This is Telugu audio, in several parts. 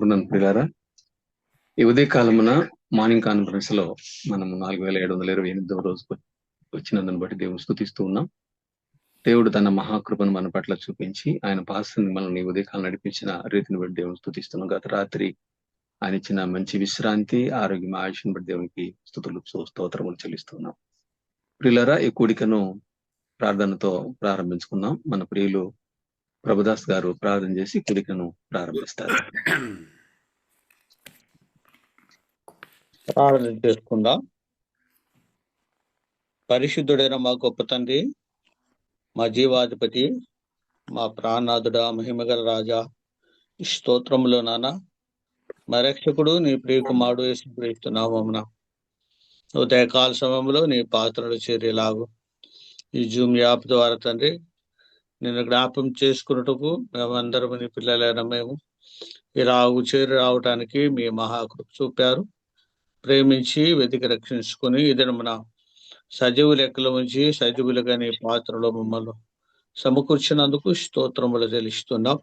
వందనాలు ప్రియులారా. ఈ ఉదయ కాలమున మార్నింగ్ కాన్ఫరెన్స్ లో మనం 4728వ రోజుకు వచ్చినందుని బట్టి దేవుని స్తుతిస్తూ ఉన్నాం. దేవుడు తన మహాకృపను మన పట్ల చూపించి ఆయన పాస్ని మనల్ని ఉదయకాలం నడిపించిన రీతిని బట్టి దేవుని స్తుతిస్తున్నాం. గత రాత్రి ఆయన ఇచ్చిన మంచి విశ్రాంతి, ఆరోగ్యం, ఆయుష్ని బట్టి దేవునికి స్తుతులు స్తోత్రములు చెల్లిస్తున్నాం. ప్రియులారా, ఈ కూడికను ప్రార్థనతో ప్రారంభించుకుందాం. మన ప్రియులు ప్రభుదాస్ గారు ప్రార్థన చేసి కూడికను ప్రారంభిస్తారు. ప్రార్థన చేసుకుందాం. పరిశుద్ధుడైన మా గొప్ప తండ్రి, మా జీవాధిపతి, మా ప్రాణనాథుడ, మహిమగల రాజా, స్తోత్రములో నాన్న మా రక్షకుడు నీ ప్రియకుమారుడు యేసుక్రీస్తునామమున ఉదయకాల సమయంలో నీ పాత్రలు చేరేలాగు ఈ జూమ్ యాప్ ద్వారా తండ్రి నిన్ను జ్ఞాపం చేసుకున్నట్టుకు మేమందరం నీ పిల్లలైన మేము ఈ చేరి రావడానికి మీ మహాకృప చూపారు. ప్రేమించి వెతికి రక్షించుకుని ఇది మన సజీవు లెక్కల ఉంచి సజీవులుగా నీ పాత్రలో మమ్మల్ని సమకూర్చినందుకు స్తోత్రములు చెల్లిస్తున్నాం.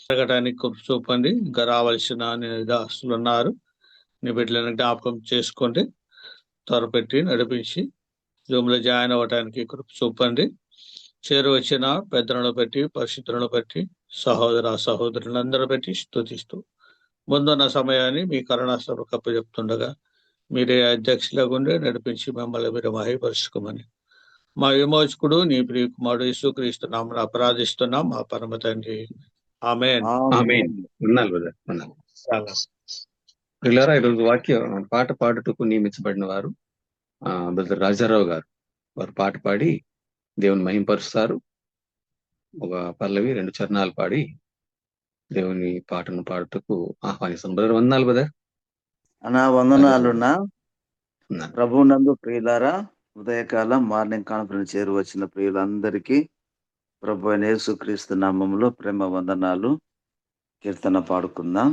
జరగడానికి కృప చూపండి. ఇంకా రావాల్సిన దాసులు ఉన్నారు, నీ బిడ్డలను జ్ఞాపకం చేసుకోండి, త్వరపెట్టి నడిపించి జూమ్లో జాయిన్ అవ్వడానికి కృప చూపండి. చేరు వచ్చిన పెద్దలను బట్టి, పరిశుద్ధులను బట్టి, సహోదర సహోదరులందరూ బట్టి స్తుతిస్తూ ముందున్న సమయాన్ని మీ కరుణాసభ కప్ప చెప్తుండగా మీరే అధ్యక్షులుగా ఉండి నడిపించి మమ్మల్ని మీరు మహిపరుచుకోమని మా విమోచకుడు నీ ప్రియకుమారుడు యేసుక్రీస్తు నామమున అపరాధిస్తున్నాం మా పరమ తండ్రి. ఆమేన్. ప్రియులారా, ఈరోజు పాట పాడుటకు నియమించబడిన వారు బ్రదర్ రాజారావు గారు. వారు పాట పాడి దేవుని మహింపరుస్తారు. ఒక పల్లవి 2 చరణాలు పాడి దేవుని పాటను పాడుటకు ఆహ్వానిస్తాను. బ్రదర్ వందనాలు బ్రదర్. వందనాలున్నా ప్రభునందు ప్రియులారా, ఉదయకాలం మార్నింగ్ కాన్ఫరెన్స్ చేరు వచ్చిన ప్రియులందరికీ ప్రభు అయిన యేసుక్రీస్తు నామములో ప్రేమ వందనాలు. కీర్తన పాడుకుందాం.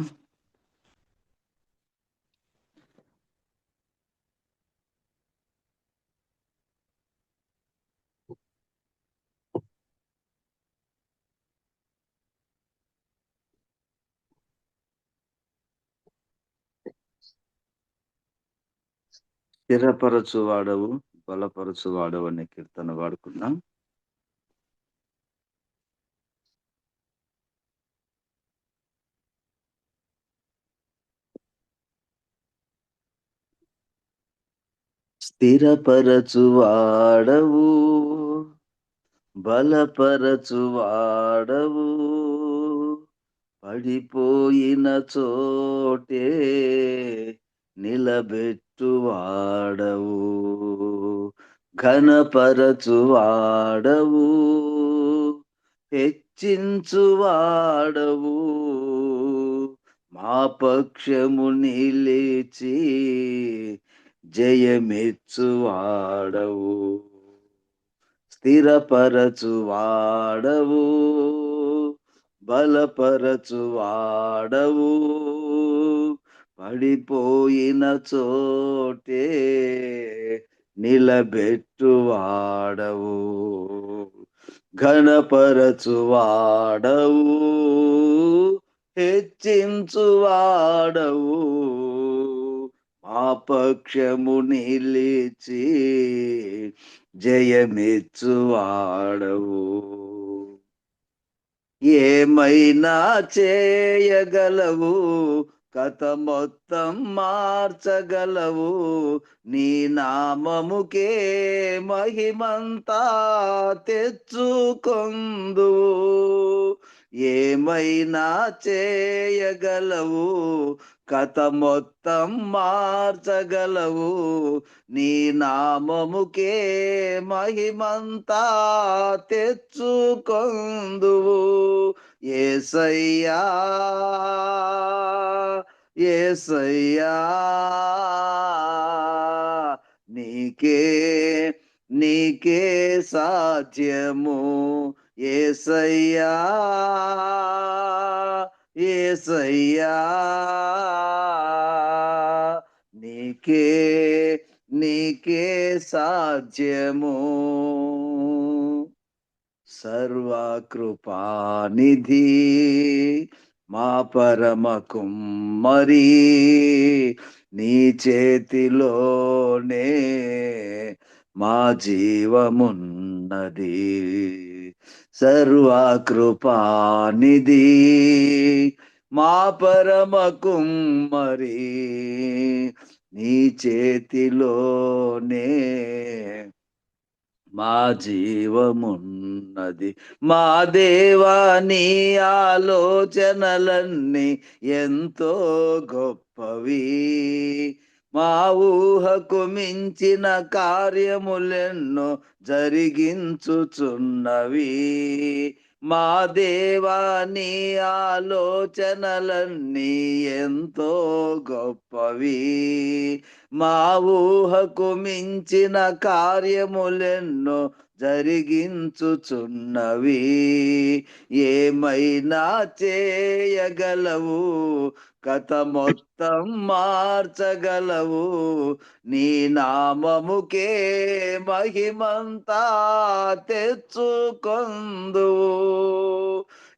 స్థిరపరచు వాడవు, బలపరచు వాడవు అనే కీర్తన పాడుకుందాం. స్థిరపరచు వాడవు, బలపరచు వాడవు, పడిపోయిన చోటే నిలబెట్టు వాడవు, ఘనపరచు వాడవు, హెచ్చించు వాడవు, మా పక్షము నిలిచి జయమెచ్చు వాడవు, స్థిరపరచు వాడవు, బలపరచు వాడవు, పడిపోయిన చోటే నిలబెట్టు వాడవు, ఘనపరచు వాడవు, హెచ్చించు వాడవు, మా పక్షము నిలిచి జయమెచ్చు వాడవు, ఏమైనా చేయగలవు, కథ మొత్తం మార్చగలవు, నీ నామముకే మహిమంతా తెచ్చుకొందువు, ఏమైనా చేయగలవు, కథ మొత్తం మార్చగలవు, నీ నామముకే మహిమంతా తెచ్చుకొందువు, యేసయ్యా యేసయ్యా, నీకే సాధ్యము, యేసయ్యా యేసయ్యా, నీకే సాధ్యము, సర్వకృపానిధి మా పరమ కుమ్మరి నీ చేతిలోనే మా జీవమున్నది. సర్వకృపానిధి మా పరమ కుమ్మరి నీ చేతిలోనే మా జీవమున్నది. మా దేవా నీ ఆలోచనలన్నీ ఎంతో గొప్పవి. మా ఊహకు మించిన కార్యములెన్నో జరిగించుచున్నవి. మా దేవా నీ ఆలోచనలన్నీ ఎంతో గొప్పవి. మా ఊహకు మించిన కార్యములెన్నో జరిగించుచున్నవి. ఏమైనా చేయగలవు, కథ మొత్తం మార్చగలవు. నీ నామముకే మహిమంతా తెచ్చుకొందువు.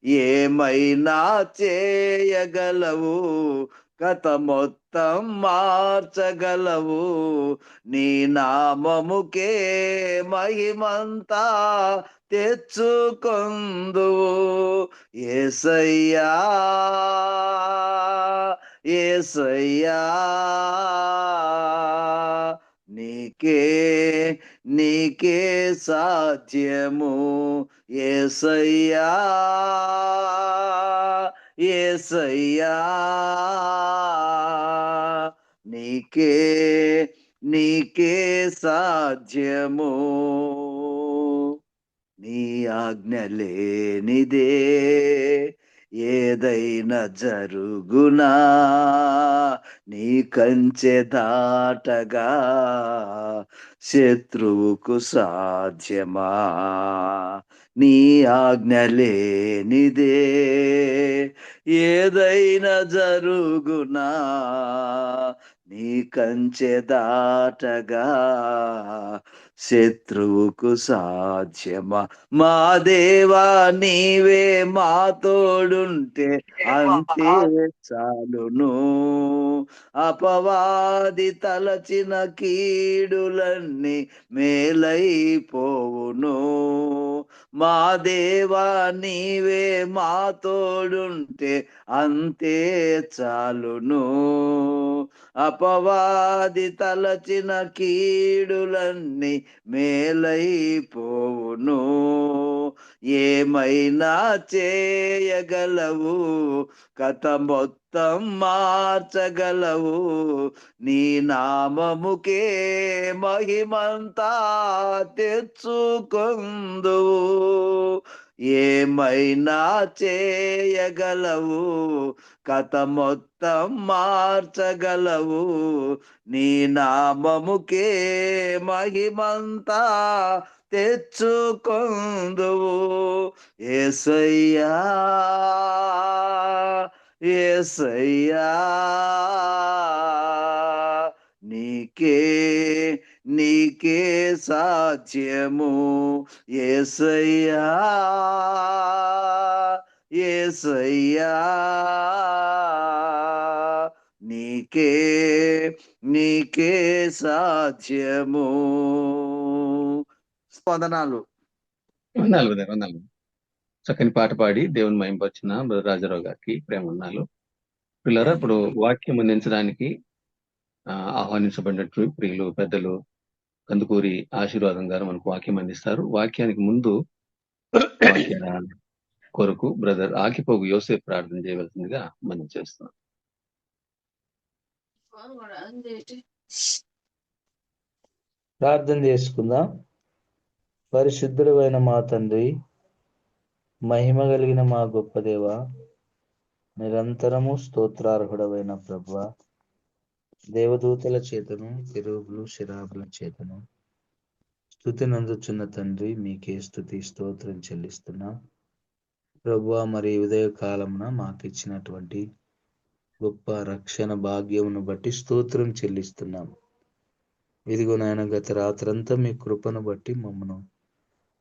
ఏమైనా చేయగలవు, కథ మొత్తం మార్చగలవు. నీ నామముకే మహిమంతా తెచ్చుకొందువు. యేసయ్యా యేసయ్యా నీకే నీకే సాధ్యము. యేసయ్యా యేసయ్యా నీకే నీకే సాధ్యము. నీ ఆజ్ఞ లేనిదే ఏదైనా జరుగునా. నీ కంచె దాటగా శత్రువుకు సాధ్యమా. నీ ఆజ్ఞ లేనిదే ఏదైనా జరుగునా. నీ కంచె దాటగా శత్రువుకు సాధ్యమా. మా దేవా నీవే మా తోడుంటే అంతే చాలును. అపవాది తలచిన కీడులన్నీ మేలైపోవును. మా దేవా నీవే మా తోడుంటే అంతే చాలును. అపవాది తలచిన కీడులన్నీ మేలైపోవును. ఏమైనా చేయగలవు, కథ మొత్తం మార్చగలవు. నీ నామముకే మహిమంతా తెచ్చుకొందువు. ఏమైనా చేయగలవు, కథ మొత్తం మార్చగలవు. నీ నామముకే మహిమంతా తెచ్చుకొందువు. యేసయ్యా యేసయ్యా నీకే నీకే సాధ్యము. యేసయ్యా యేసయ్యా నీకే నీకే సాధ్యము. వందనాలు. వందనాలు బ్రదర్, వందనాలు. చక్కని పాట పాడి దేవుని మహింపొచ్చిన బ్రదర్ రాజారావు గారికి ప్రేమ వందనాలు. పిల్లరా, ఇప్పుడు వాక్యం అందించడానికి ఆహ్వానించబడినట్టు ప్రియులు పెద్దలు కందుకూరి ఆశీర్వాదం గారు మనకు వాక్యం అందిస్తారు. వాక్యానికి ముందు వాక్య కొరకు బ్రదర్ ఆకిపోగు యోసేపు ప్రార్థన చేయవలసిందిగా మనం చేస్తున్నాం. ప్రార్థన చేసుకుందాం. పరిశుద్ధుడైన మా తండ్రి, మహిమ కలిగిన మా గొప్ప దేవ, నిరంతరము స్తోత్రార్హుడమైన ప్రభువా, దేవదూతల చేతను కెరూబులు శరాబుల చేతను స్తుతి నందుచున్న తండ్రి, మీకే స్తుతి స్తోత్రం చెల్లిస్తున్నాం ప్రభువా. మరి ఉదయ కాలమున మాకు ఇచ్చినటువంటి గొప్ప రక్షణ భాగ్యమును బట్టి స్తోత్రం చెల్లిస్తున్నాం. ఇదిగో నాయన, గత రాత్రంతా మీ కృపను బట్టి మమ్మను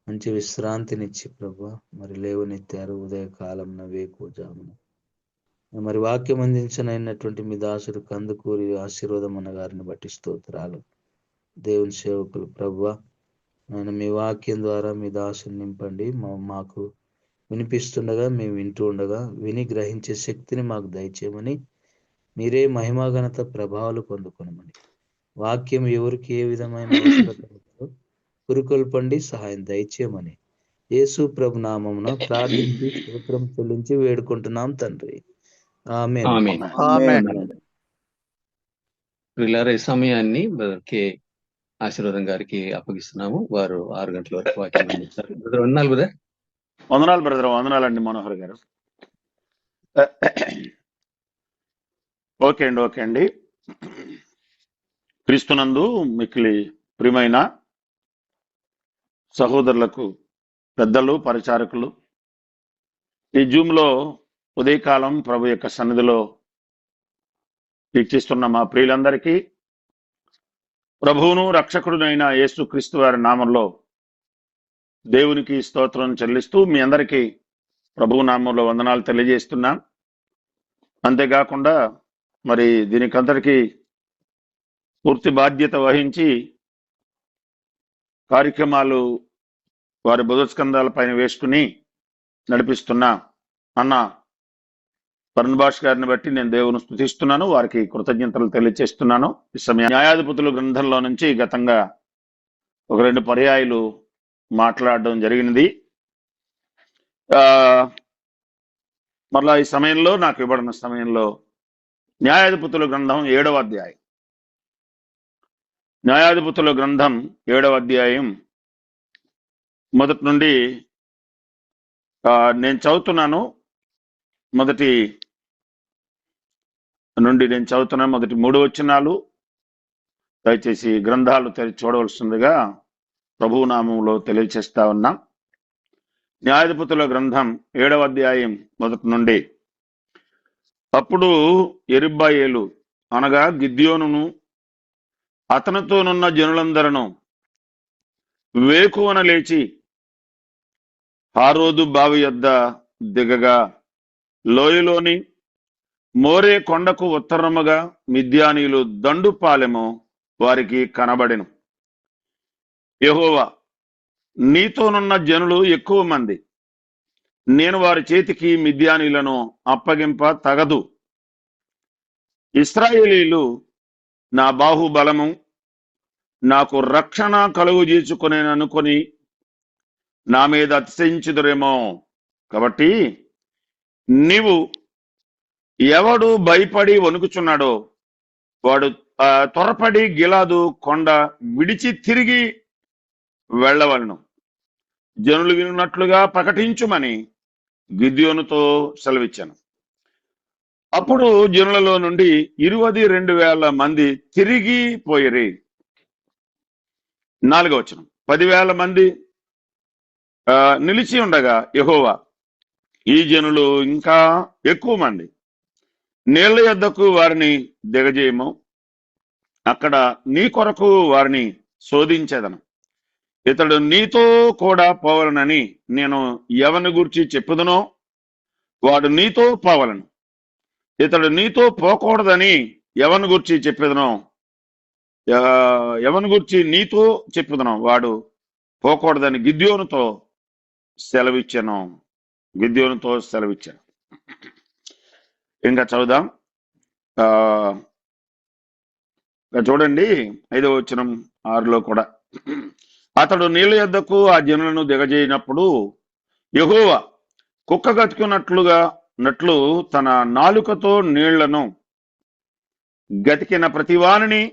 మంచి విశ్రాంతినిచ్చి ప్రభువా మరి లేవనెత్తారు. ఉదయ కాలమున వేకువజామున మరి వాక్యం అందించనైనటువంటి మీ దాసుడు కందుకూరి ఆశీర్వాదం అన్న గారిని బట్టి స్తోత్రాలు. దేవుని సేవకులు ప్రభువా, ఆయన మీ వాక్యం ద్వారా మీ దాసుని నింపండి. మాకు వినిపిస్తుండగా మేము వింటూ ఉండగా విని గ్రహించే శక్తిని మాకు దయచేయమని, మీరే మహిమాఘనత ప్రభావాలు పొందుకొనమని, వాక్యం ఎవరికి ఏ విధమైన అవసరత పురుకొల్పండి, సహాయం దయచేయమని యేసు ప్రభు నామమున ప్రార్థించి స్తోత్రం చెల్లించి వేడుకుంటున్నాం తండ్రి. ఆమేన్. ఆమేన్. ఆమేన్. వీళ్ళారా ఈ సమయాన్ని బ్రదర్ కే ఆశీర్వాదం గారికి అప్పగిస్తున్నాము. వారు 6 గంటల వరకు వాక్యం అందిస్తారు. బ్రదర్ వందనాలు బ్రదర్. వందనాలు బ్రదర్, వందనాలండి మనోహర్ గారు. ఓకే అండి. క్రీస్తునందు మిక్కిలి ప్రియమైన సహోదరులకు, పెద్దలు, పరిచారకులు, ఈ జూమ్లో ఉదయకాలం ప్రభు యొక్క సన్నిధిలో వీక్షిస్తున్న మా ప్రియులందరికీ ప్రభువును రక్షకుడునైన యేసు క్రీస్తు వారి నామంలో దేవునికి స్తోత్రం చెల్లిస్తూ మీ అందరికీ ప్రభువు నామంలో వందనాలు తెలియజేస్తున్నా. అంతేకాకుండా మరి దీనికంతటికీ పూర్తి బాధ్యత వహించి కార్యక్రమాలు వారి బుధస్కంధాల పైన వేసుకుని నడిపిస్తున్న అన్న బర్నబాస్ గారిని బట్టి నేను దేవుని స్తుతిస్తున్నాను, వారికి కృతజ్ఞతలు తెలియజేస్తున్నాను. ఈ సమయం న్యాయాధిపతుల గ్రంథంలో నుంచి గతంగా 1-2 పర్యాయాలు మాట్లాడడం జరిగినది. మరలా ఈ సమయంలో నాకు ఇవ్వబడిన సమయంలో న్యాయాధిపతుల గ్రంథం 7వ అధ్యాయం, న్యాయాధిపతుల గ్రంథం 7వ అధ్యాయం మొదటి నుండి నేను చదువుతున్నాను. మొదటి 3 వచనాలు దయచేసి గ్రంథాలు తెరిచి చూడవలసిందిగా ప్రభువు నామంలో తెలియచేస్తా ఉన్నా. న్యాయాధిపతుల గ్రంథం 7వ అధ్యాయం మొదటి నుండి. అప్పుడు యెరుబ్బయలు అనగా గిద్యోనును అతనితోనున్న జనులందరూ వేకువన లేచి హారోదు బావి యొద్ద దిగగా లోయలోని మోరే కొండకు ఉత్తరముగా మిద్యానీయులు దండుపాలెము వారికి కనబడెను. యెహోవా, నీతోనున్న జనులు ఎక్కువ మంది, నేను వారి చేతికి మిద్యానీయులను అప్పగింప తగదు. ఇశ్రాయేలీయులు నా బాహుబలము, నాకు రక్షణ కలుగు చేసుకునేననుకొని నా మీద అతిశయించుదురేమో. కాబట్టి నీవు ఎవడు భయపడి వణుకుచున్నాడో వాడు త్వరపడి గిలాదు కొండ విడిచి తిరిగి వెళ్ళవలను. జనులు వినున్నట్లుగా ప్రకటించుమని గిద్యోనుతో సెలవిచ్చాను. అప్పుడు జనులలో నుండి 22,000 మంది తిరిగి పోయిరి. 4వ వచనం. 10,000 మంది నిలిచి ఉండగా యెహోవా, ఈ జనులు ఇంకా ఎక్కువ మంది, నీళ్ల యొద్దకు వారిని దిగజేయము, అక్కడ నీ కొరకు వారిని శోధించేదను. ఇతడు నీతో కూడా పోవలనని నేను ఎవని గురించి చెప్పుదునో వాడు నీతో పోవలను. ఇతడు నీతో పోకూడదని ఎవని గురించి చెప్పేదనో ఎవని గురించి నీతో చెప్పుదునో వాడు పోకూడదని గిద్యోనుతో సెలవిచ్చాను. ఇంకా చదువుదాం. చూడండి 5వ వచనం 6లో కూడా. అతడు నీళ్ళ యొద్దకు ఆ జనులను దిగజేయినప్పుడు యెహోవా కుక్క గతికినట్లు తన నాలుకతో నీళ్లను గతికిన ప్రతివానిని,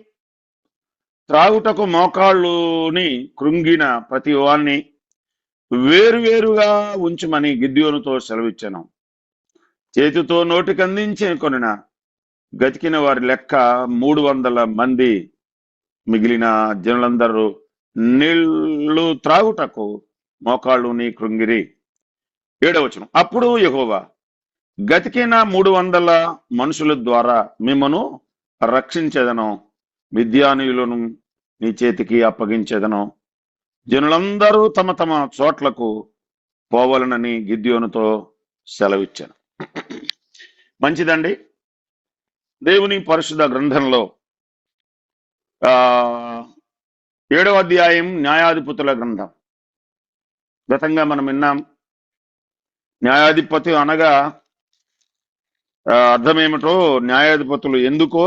త్రాగుటకు మోకాళ్ళుని కృంగిన ప్రతివాన్ని వేరువేరుగా ఉంచుమని గిద్యోనుతో సెలవిచ్చాను. చేతితో నోటికందించి కొనిన గతికిన వారి లెక్క 300 మంది. మిగిలిన జనులందరూ నీళ్లు త్రాగుటకు మోకాళ్ళుని కృంగిరి. 7వ వచనం. అప్పుడు యెహోవా, గతికిన 300 మనుషుల ద్వారా మిమ్మను రక్షించేదను, మిద్యానీయులను నీ చేతికి అప్పగించేదను. జనులందరూ తమ తమ చోట్లకు పోవలనని గిద్యోనుతో సెలవిచ్చాను. మంచిదండి. దేవుని పరిశుద్ధ గ్రంథంలో 7వ అధ్యాయం న్యాయాధిపతుల గ్రంథం. గతంగా మనం విన్నాం. న్యాయాధిపతి అనగా అర్థం ఏమిటో, న్యాయాధిపతులు ఎందుకో,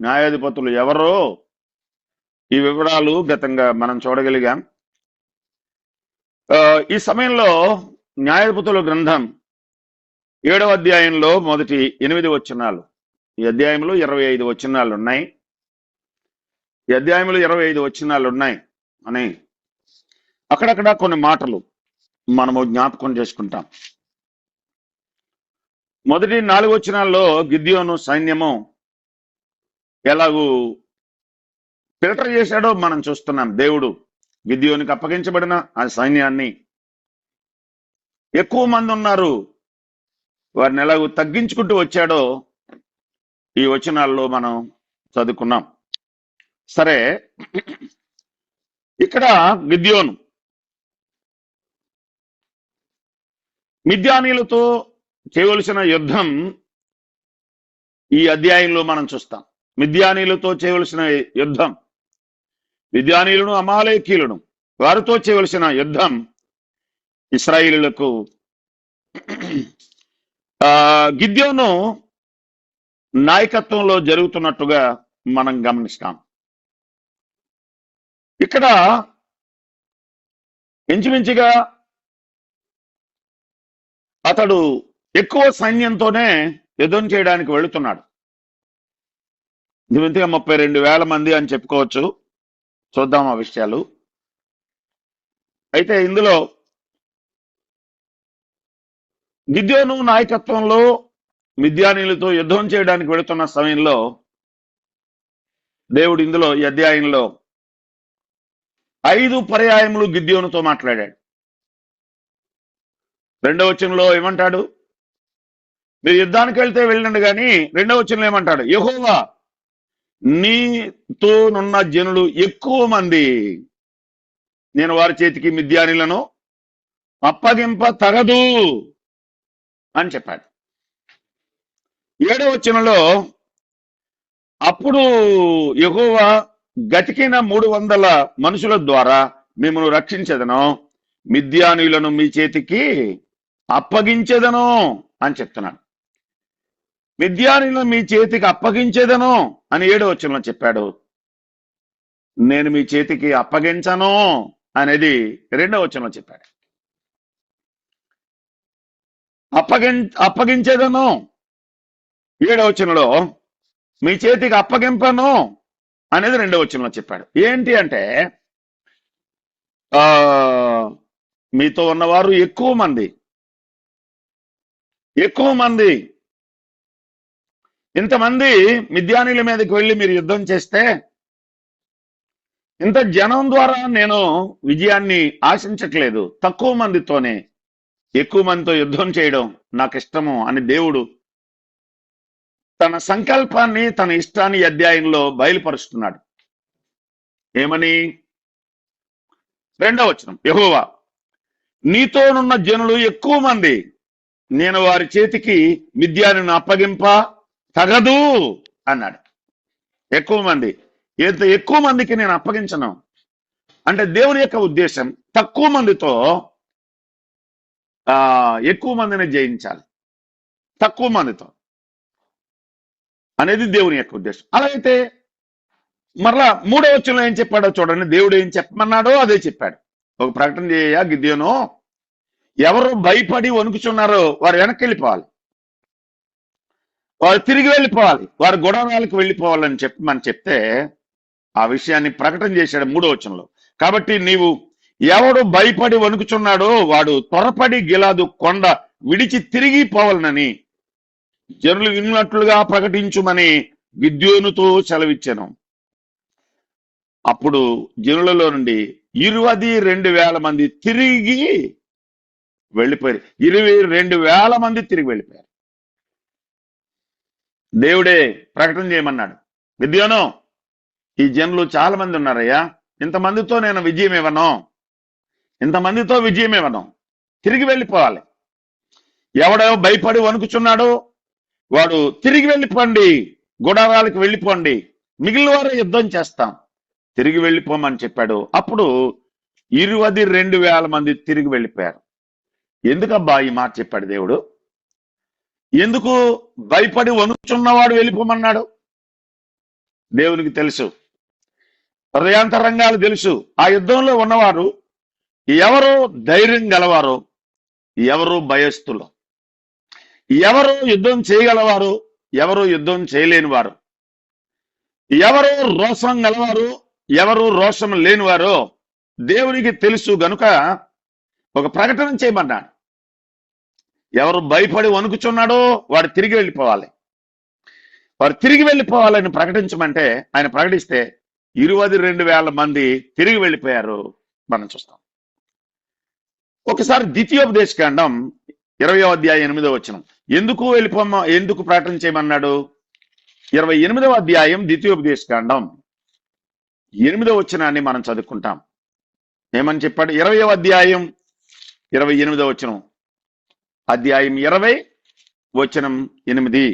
న్యాయాధిపతులు ఎవరో, ఈ వివరాలు గతంగా మనం చూడగలిగాం. ఈ సమయంలో న్యాయాధిపతుల గ్రంథం 7వ అధ్యాయంలో మొదటి 8 వచనాలు, ఈ అధ్యాయంలో 25 వచనాలు ఉన్నాయి. ఈ అధ్యాయంలో 25 వచనాలు ఉన్నాయి అని అక్కడక్కడ కొన్ని మాటలు మనము జ్ఞాపకం చేసుకుంటాం. మొదటి 4 వచనాల్లో గిద్యోను సైన్యము ఎలాగూ ఫిల్టర్ చేశాడో మనం చూస్తున్నాం. దేవుడు గిద్యోనికి అప్పగించబడిన ఆ సైన్యాన్ని, ఎక్కువ మంది ఉన్నారు, వారిని ఎలాగూ తగ్గించుకుంటూ వచ్చాడో ఈ వచనాల్లో మనం చదువుకున్నాం. సరే, ఇక్కడ గిద్యోను మిద్యానీయులతో చేయవలసిన యుద్ధం ఈ అధ్యాయంలో మనం చూస్తాం. మిద్యానీయులతో చేయవలసిన యుద్ధం, మిద్యానీయులను అమాలేకీయులను వారితో చేయవలసిన యుద్ధం ఇశ్రాయేలులకు గిద్యోను నాయకత్వంలో జరుగుతున్నట్టుగా మనం గమనిస్తాం. ఇక్కడ ఇంచుమించుగా అతడు ఎక్కువ సైన్యంతోనే యుద్ధం చేయడానికి వెళుతున్నాడు. ఇంచుమించుగా 32,000 మంది అని చెప్పుకోవచ్చు. చూద్దాం ఆ విషయాలు. అయితే ఇందులో గిద్యోను నాయకత్వంలో మిద్యానీయులతో యుద్ధం చేయడానికి వెళుతున్న సమయంలో దేవుడు ఇందులో ఈ అధ్యాయంలో 5 పర్యాయములు గిద్యోనుతో మాట్లాడాడు. 2వ వచనంలో ఏమంటాడు? మీరు యుద్ధానికి వెళ్తే వెళ్ళండి, కానీ 2వ వచనంలో ఏమంటాడు? యెహోవా నీతోనున్న జనులు ఎక్కువ మంది, నేను వారి చేతికి మిద్యానీయులను అప్పగింప తగదు అని చెప్పాడు. 7వ వచనంలో అప్పుడు యెహోవా గతికిన 300 మనుషుల ద్వారా మిమ్మల్ని రక్షించదను, మిద్యానీయులను మీ చేతికి అప్పగించేదను అని చెప్తున్నాడు. మిద్యానీయులను మీ చేతికి అప్పగించేదను అని 7వ వచనంలో చెప్పాడు. నేను మీ చేతికి అప్పగించను అనేది 2వ వచనంలో చెప్పాడు. అప్పగించేదను 7వ వచనంలో, మీ చేతికి అప్పగింపను అనేది 2వ వచనంలో చెప్పాడు. ఏంటి అంటే మీతో ఉన్నవారు ఎక్కువ మంది, ఇంతమంది మిద్యానీయుల మీదకి వెళ్ళి మీరు యుద్ధం చేస్తే, ఇంత జనం ద్వారా నేను విజయాన్ని ఆశించట్లేదు, తక్కువ మందితోనే ఎక్కువ మందితో యుద్ధం చేయడం నాకు ఇష్టము అని దేవుడు తన సంకల్పాన్ని, తన ఇష్టాన్ని అధ్యాయంలో బయలుపరుస్తున్నాడు. ఏమని? 2వ వచనం, యెహోవా నీతోనున్న జనులు ఎక్కువ మంది, నేను వారి చేతికి మిద్యానీయులను అప్పగింప తగదు అన్నాడు. ఎక్కువ మంది, ఎంత ఎక్కువ మందికి నేను అప్పగించను అంటే దేవుని యొక్క ఉద్దేశం తక్కువ మందితో ఎక్కువ మందిని జయించాలి, తక్కువ మందితో అనేది దేవుని యొక్క ఉద్దేశం. అలాగైతే మరలా 3వ వచనంలో ఏం చెప్పాడో చూడండి. దేవుడు ఏం చెప్పమన్నాడో అదే చెప్పాడు. ఒక ప్రకటన చేయ గిద్యోను, ఎవరు భయపడి వణుకుచున్నారో వారు వెనక్కి వెళ్ళిపోవాలి, వారు తిరిగి వెళ్ళిపోవాలి, వారు గుడారాలకు వెళ్ళిపోవాలని చెప్పమని చెప్తే ఆ విషయాన్ని ప్రకటన చేశాడు 3వ వచనంలో. కాబట్టి నీవు ఎవడు భయపడి వణుకుచున్నాడో వాడు త్వరపడి గిలాదు కొండ విడిచి తిరిగి పోవాలనని జనులు విన్నట్లుగా ప్రకటించుమని గిద్యోనుతో సెలవిచ్చాను. అప్పుడు జనులలో నుండి 22,000 మంది తిరిగి వెళ్ళిపోయారు. 22,000 మంది తిరిగి వెళ్ళిపోయారు. దేవుడే ప్రకటన చేయమన్నాడు, గిద్యోను ఈ జనులు చాలా మంది ఉన్నారయ్యా, ఇంతమందితో నేను విజయం ఇవ్వను, ఇంతమందితో విజయం ఇవ్వను, తిరిగి వెళ్ళిపోవాలి. ఎవడో భయపడి వణుకుచున్నాడో వాడు తిరిగి వెళ్ళిపోండి, గుడారాలకు వెళ్ళిపోండి, మిగిలిన వారు యుద్ధం చేస్తాం, తిరిగి వెళ్ళిపోమని చెప్పాడు. అప్పుడు 22,000 మంది తిరిగి వెళ్ళిపోయారు. ఎందుకబ్బా ఈ మాట చెప్పాడు దేవుడు? ఎందుకు భయపడి వణుకుచున్నవాడు వెళ్ళిపోమన్నాడు? దేవునికి తెలుసు, హృదయాంతరంగాలు తెలుసు. ఆ యుద్ధంలో ఉన్నవారు ఎవరు ధైర్యం గలవారు, ఎవరు భయస్థులు, ఎవరు యుద్ధం చేయగలవారు, ఎవరు యుద్ధం చేయలేని వారు, ఎవరు రోషం గలవారు, ఎవరు రోషం లేనివారో దేవునికి తెలుసు గనుక ఒక ప్రకటన చేయమన్నాడు. ఎవరు భయపడి వణుకుచున్నాడో వాడు తిరిగి వెళ్ళిపోవాలి, వారు తిరిగి వెళ్ళిపోవాలని ప్రకటించమంటే ఆయన ప్రకటిస్తే 22,000 మంది తిరిగి వెళ్ళిపోయారు. మనం చూస్తాం. ఒకసారి ద్వితీయోపదేశకాండం 20వ అధ్యాయం 8వ వచనం. ఎందుకు ప్రకటన చేయమన్నాడు? 28వ అధ్యాయం ద్వితీయోపదేశకాండం 8వ వచనాన్ని మనం చదువుకుంటాం. ఏమని చెప్పాడు? 20వ అధ్యాయం 28వ వచనం. అధ్యాయం 20 వచనం 8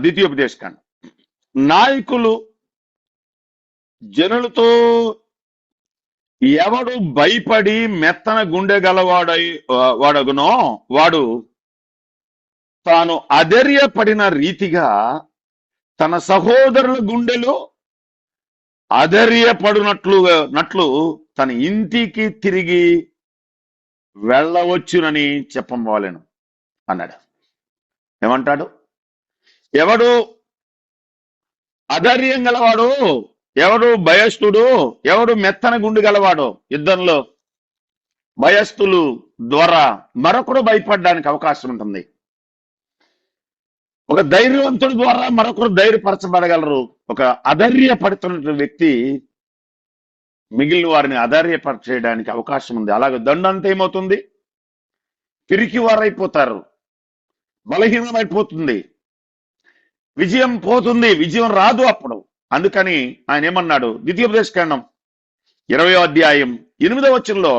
ద్వితీయోపదేశకాండం. నాయకులు జనులతో ఎవడు భయపడి మెత్తన గుండె వాడగునో వాడు తాను అధైర్యపడిన రీతిగా తన సహోదరుల గుండెలు అధైర్యపడినట్లు తన ఇంటికి తిరిగి వెళ్ళవచ్చునని చెప్పవాలను అన్నాడు. ఏమంటాడు? ఎవడు అధైర్యం గలవాడు, ఎవడు భయస్థుడు, ఎవడు మెత్తన గుండె గలవాడు, యుద్ధంలో భయస్థులు ద్వారా మరొకడు భయపడడానికి అవకాశం ఉంటుంది. ఒక ధైర్యవంతుడి ద్వారా మరొకరు ధైర్యపరచబడగలరు. ఒక అధైర్యపడుతున్న వ్యక్తి మిగిలిన వారిని అధైర్యపరచేయడానికి అవకాశం ఉంది. అలాగే దండంతా ఏమవుతుంది? పిరికి వారైపోతారు, బలహీనమైపోతుంది, విజయం పోతుంది, విజయం రాదు అప్పుడు. అందుకని ఆయన ఏమన్నాడు? ద్వితీయోపదేశకాండం 20వ అధ్యాయం 8వ వచనంలో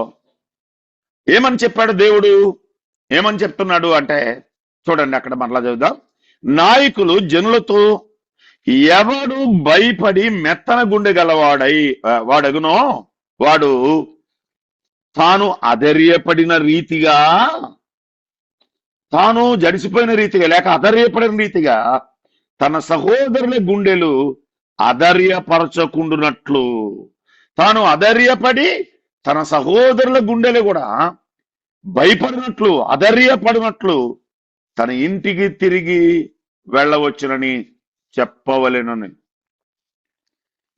ఏమని చెప్పాడు దేవుడు? ఏమని చెప్తున్నాడు అంటే చూడండి, అక్కడ మరలా చదువుదాం. నాయకులు జనులతో ఎవడు భయపడి మెత్తన గుండె వాడగునో వాడు తాను అధైర్యపడిన రీతిగా, తాను జడిసిపోయిన రీతిగా లేక అధైర్యపడిన రీతిగా తన సహోదరుల గుండెలు అధైర్యపరచకుండునట్లు, తాను అధైర్యపడి తన సహోదరుల గుండెలు కూడా భయపడినట్లు, అధైర్యపడినట్లు తన ఇంటికి తిరిగి వెళ్ళవచ్చునని చెప్పవలెనని.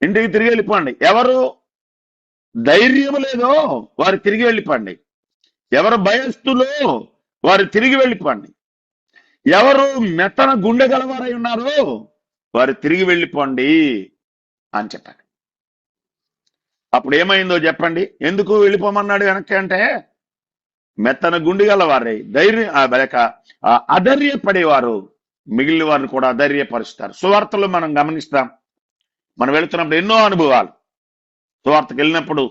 ఇంటికి తిరిగి వెళ్ళిపోండి. ఎవరు ధైర్యం లేదో వారు తిరిగి వెళ్ళిపోండి, ఎవరు భయస్థులో వారు తిరిగి వెళ్ళిపోండి, ఎవరు మెత్తన గుండె గలవారై ఉన్నారో వారు తిరిగి వెళ్ళిపోండి అని చెప్పాడు. అప్పుడు ఏమైందో చెప్పండి? ఎందుకు వెళ్ళిపోమన్నాడు వెనక్కి అంటే, మెత్తన గుండె గలవారై అధైర్యపడేవారు మిగిలిన వారిని కూడా అధైర్యపరుస్తారు. సువార్తలో మనం గమనిస్తాం, మనం వెళుతున్నప్పుడు ఎన్నో అనుభవాలు. సువార్తకు వెళ్ళినప్పుడు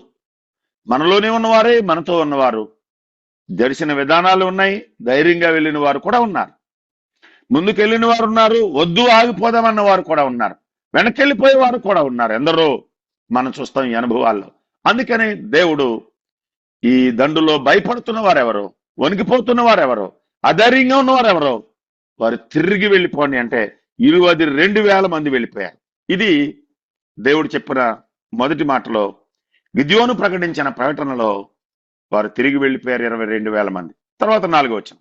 మనలోనే ఉన్నవారే మనతో ఉన్నవారు, జరిసిన విధానాలు ఉన్నాయి, ధైర్యంగా వెళ్ళిన వారు కూడా ఉన్నారు, ముందుకు వెళ్ళిన వారు ఉన్నారు, వద్దు ఆగిపోదామన్న వారు కూడా ఉన్నారు, వెనక్కి వెళ్ళిపోయే వారు కూడా ఉన్నారు. ఎందరో మనం చూస్తాం ఈ అనుభవాల్లో. అందుకని దేవుడు ఈ దండులో భయపడుతున్న వారెవరో, వణికిపోతున్న వారెవరో, అధైర్యంగా ఉన్నవారెవరో వారు తిరిగి వెళ్ళిపోండి అంటే 22,000 మంది వెళ్ళిపోయారు. ఇది దేవుడు చెప్పిన మొదటి మాటలో, గిద్యోను ప్రకటించిన ప్రకటనలో వారు తిరిగి వెళ్ళిపోయారు 22,000 మంది. తర్వాత 4వ వచనం,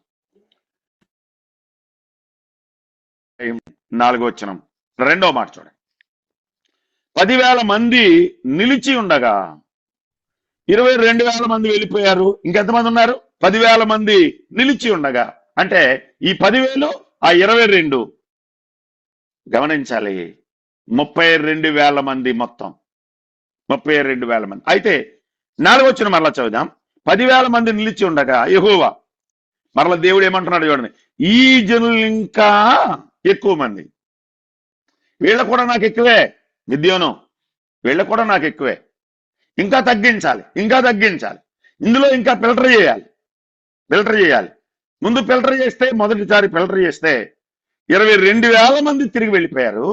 4వ వచనం 2వ మాట చూడండి. 10,000 మంది నిలిచి ఉండగా 22,000 మంది వెళ్ళిపోయారు. ఇంకెంతమంది ఉన్నారు? 10,000 మంది నిలిచి ఉండగా. అంటే ఈ 10,000 ఆ 22 గమనించాలి, 32,000 మంది మొత్తం, 32,000 మంది. అయితే 4వ వచనం మరలా చదువుదాం. 10,000 మంది నిలిచి ఉండగా యెహోవా, మరలా దేవుడు ఏమంటున్నాడు చూడండి, ఈ జనులు ఇంకా ఎక్కువ మంది, వీళ్ళ కూడా నాకు ఎక్కువే, గిద్యోను వీళ్ళ కూడా నాకు ఎక్కువే, ఇంకా తగ్గించాలి, ఇంకా తగ్గించాలి, ఇందులో ఇంకా ఫిల్టర్ చేయాలి. ముందు ఫిల్టర్ చేస్తే, మొదటిసారి ఫిల్టర్ చేస్తే 22,000 మంది తిరిగి వెళ్ళిపోయారు.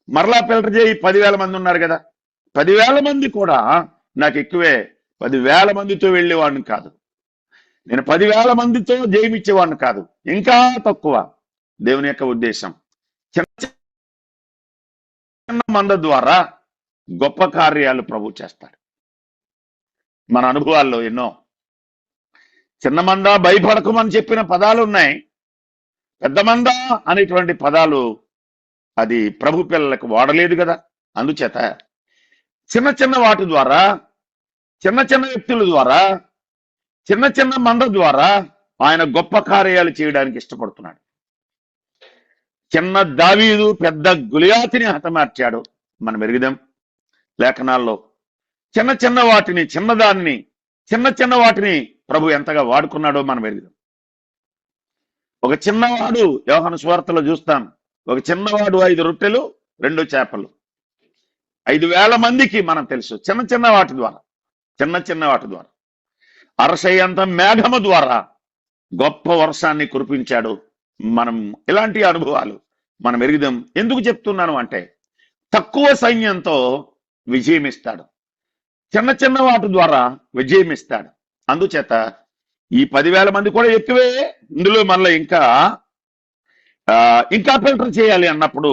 మరలా ఫిల్టర్ చేయి 10,000 మంది ఉన్నారు కదా. 10,000 మంది కూడా నాకు ఎక్కువే. 10,000 మందితో వెళ్ళేవాడిని కాదు. నేను 10,000 మందితో జయమిచ్చేవాడిని కాదు. ఇంకా తక్కువ. దేవుని యొక్క ఉద్దేశం చిన్న చిన్న మంద ద్వారా గొప్ప కార్యాలు ప్రభు చేస్తాడు. మన అనుభవాల్లో ఎన్నో. చిన్న మంద భయపడకమని చెప్పిన పదాలు ఉన్నాయి. పెద్ద మంద అనేటువంటి పదాలు అది ప్రభు పిల్లలకు వాడలేదు కదా. అందుచేత చిన్న చిన్న వాటి ద్వారా, చిన్న చిన్న వ్యక్తుల ద్వారా, చిన్న చిన్న మంద ద్వారా ఆయన గొప్ప కార్యాలు చేయడానికి ఇష్టపడుతున్నాడు. చిన్న దావీదు పెద్ద గులియాతిని హతమార్చాడు. మనం ఎరుగుదాం లేఖనాల్లో. చిన్న చిన్న వాటిని, చిన్నదాన్ని, చిన్న చిన్న వాటిని ప్రభు ఎంతగా వాడుకున్నాడో మనం ఎరుగుదాం. ఒక చిన్నవాడు, యోహాను సువార్తలో చూస్తాం, ఒక చిన్నవాడు 5 రొట్టెలు 2 చేపలు, 5,000 మందికి మనం తెలుసు. చిన్న చిన్న వాటి ద్వారా, చిన్న చిన్న వాటి ద్వారా, అరసయ్యంత మేఘము ద్వారా గొప్ప వర్షాన్ని కురిపించాడు. మనం ఇలాంటి అనుభవాలు మనం ఎరుగుదాం. ఎందుకు చెప్తున్నాను అంటే, తక్కువ సైన్యంతో విజయం ఇస్తాడు. చిన్న చిన్న వాటి ద్వారా విజయం ఇస్తాడు. అందుచేత ఈ 10,000 మంది కూడా ఎక్కువే. ఇందులో మళ్ళీ ఇంకా ఫిల్టర్ చేయాలి అన్నప్పుడు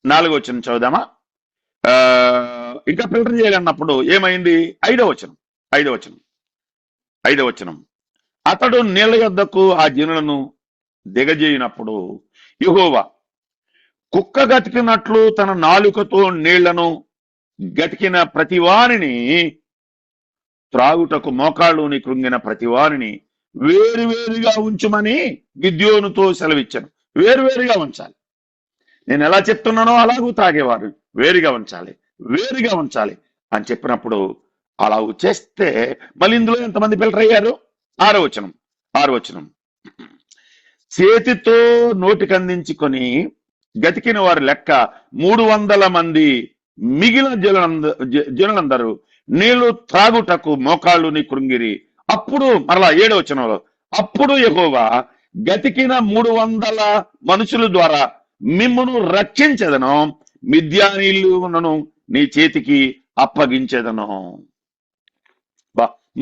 4వ వచనం చదువుదామా. ఇంకా ఫిల్టర్ చేయాలి అన్నప్పుడు ఏమైంది? 5వ వచనం. అతడు నీళ్ల యొద్దకు ఆ జనులను దిగజేయినప్పుడు యెహోవా కుక్క గతికినట్లు తన నాలుకతో నీళ్లను గతికిన ప్రతివానిని, త్రాగుటకు మోకాళ్ళుని కృంగిన ప్రతివానిని వేరువేరుగా ఉంచమని గిద్యోనుతో సెలవిచ్చాను. వేరువేరుగా ఉంచాలి. నేను ఎలా చెప్తున్నానో అలాగూ తాగేవారు వేరుగా ఉంచాలి అని చెప్పినప్పుడు అలా చేస్తే మళ్ళీ ఇందులో ఎంతమంది ఫిల్టర్ అయ్యారు? 6వ వచనం. చేతితో నోటికందించుకొని గతికిన వారి లెక్క 300 మంది. మిగిలిన జనులందరూ నీళ్లు త్రాగుటకు మోకాళ్ళుని కృంగిరి. అప్పుడు మరలా 7వ వచనంలో, అప్పుడు యెహోవా గతికిన 300 మనుషుల ద్వారా మిమ్మును రక్షించదను, మిద్యానీయులను నీ చేతికి అప్పగించేదను.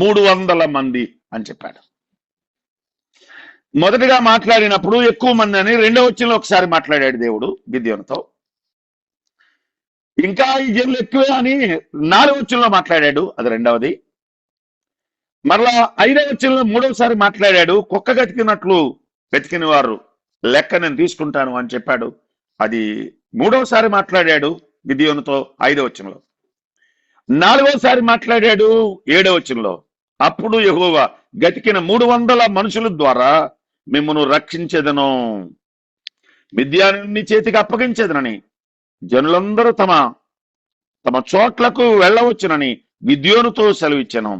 300 మంది అని చెప్పాడు. మొదటిగా మాట్లాడినప్పుడు ఎక్కువ మంది అని 2వ వచనంలో ఒకసారి మాట్లాడాడు దేవుడు గిద్యోనుతో. ఇంకా ఈ జనులు ఎక్కువే అని 4వ వచనంలో మాట్లాడాడు, అది 2వది. మరలా 5వ వచనంలో 3వసారి మాట్లాడాడు. కుక్క గతికినట్లు గతికిన వారు లెక్క నేను తీసుకుంటాను అని చెప్పాడు, అది 3వసారి మాట్లాడాడు గిద్యోనుతో 5వ వచనంలో. 4వసారి మాట్లాడాడు 7వ వచనంలో. అప్పుడు యెహోవా గతికిన 300 మనుషుల ద్వారా మిమ్మును రక్షించేదను, మిద్యానీయుని చేతికి అప్పగించేదనని, జనులందరూ తమ తమ చోట్లకు వెళ్ళవచ్చునని గిద్యోనుతో సెలవిచ్చెను.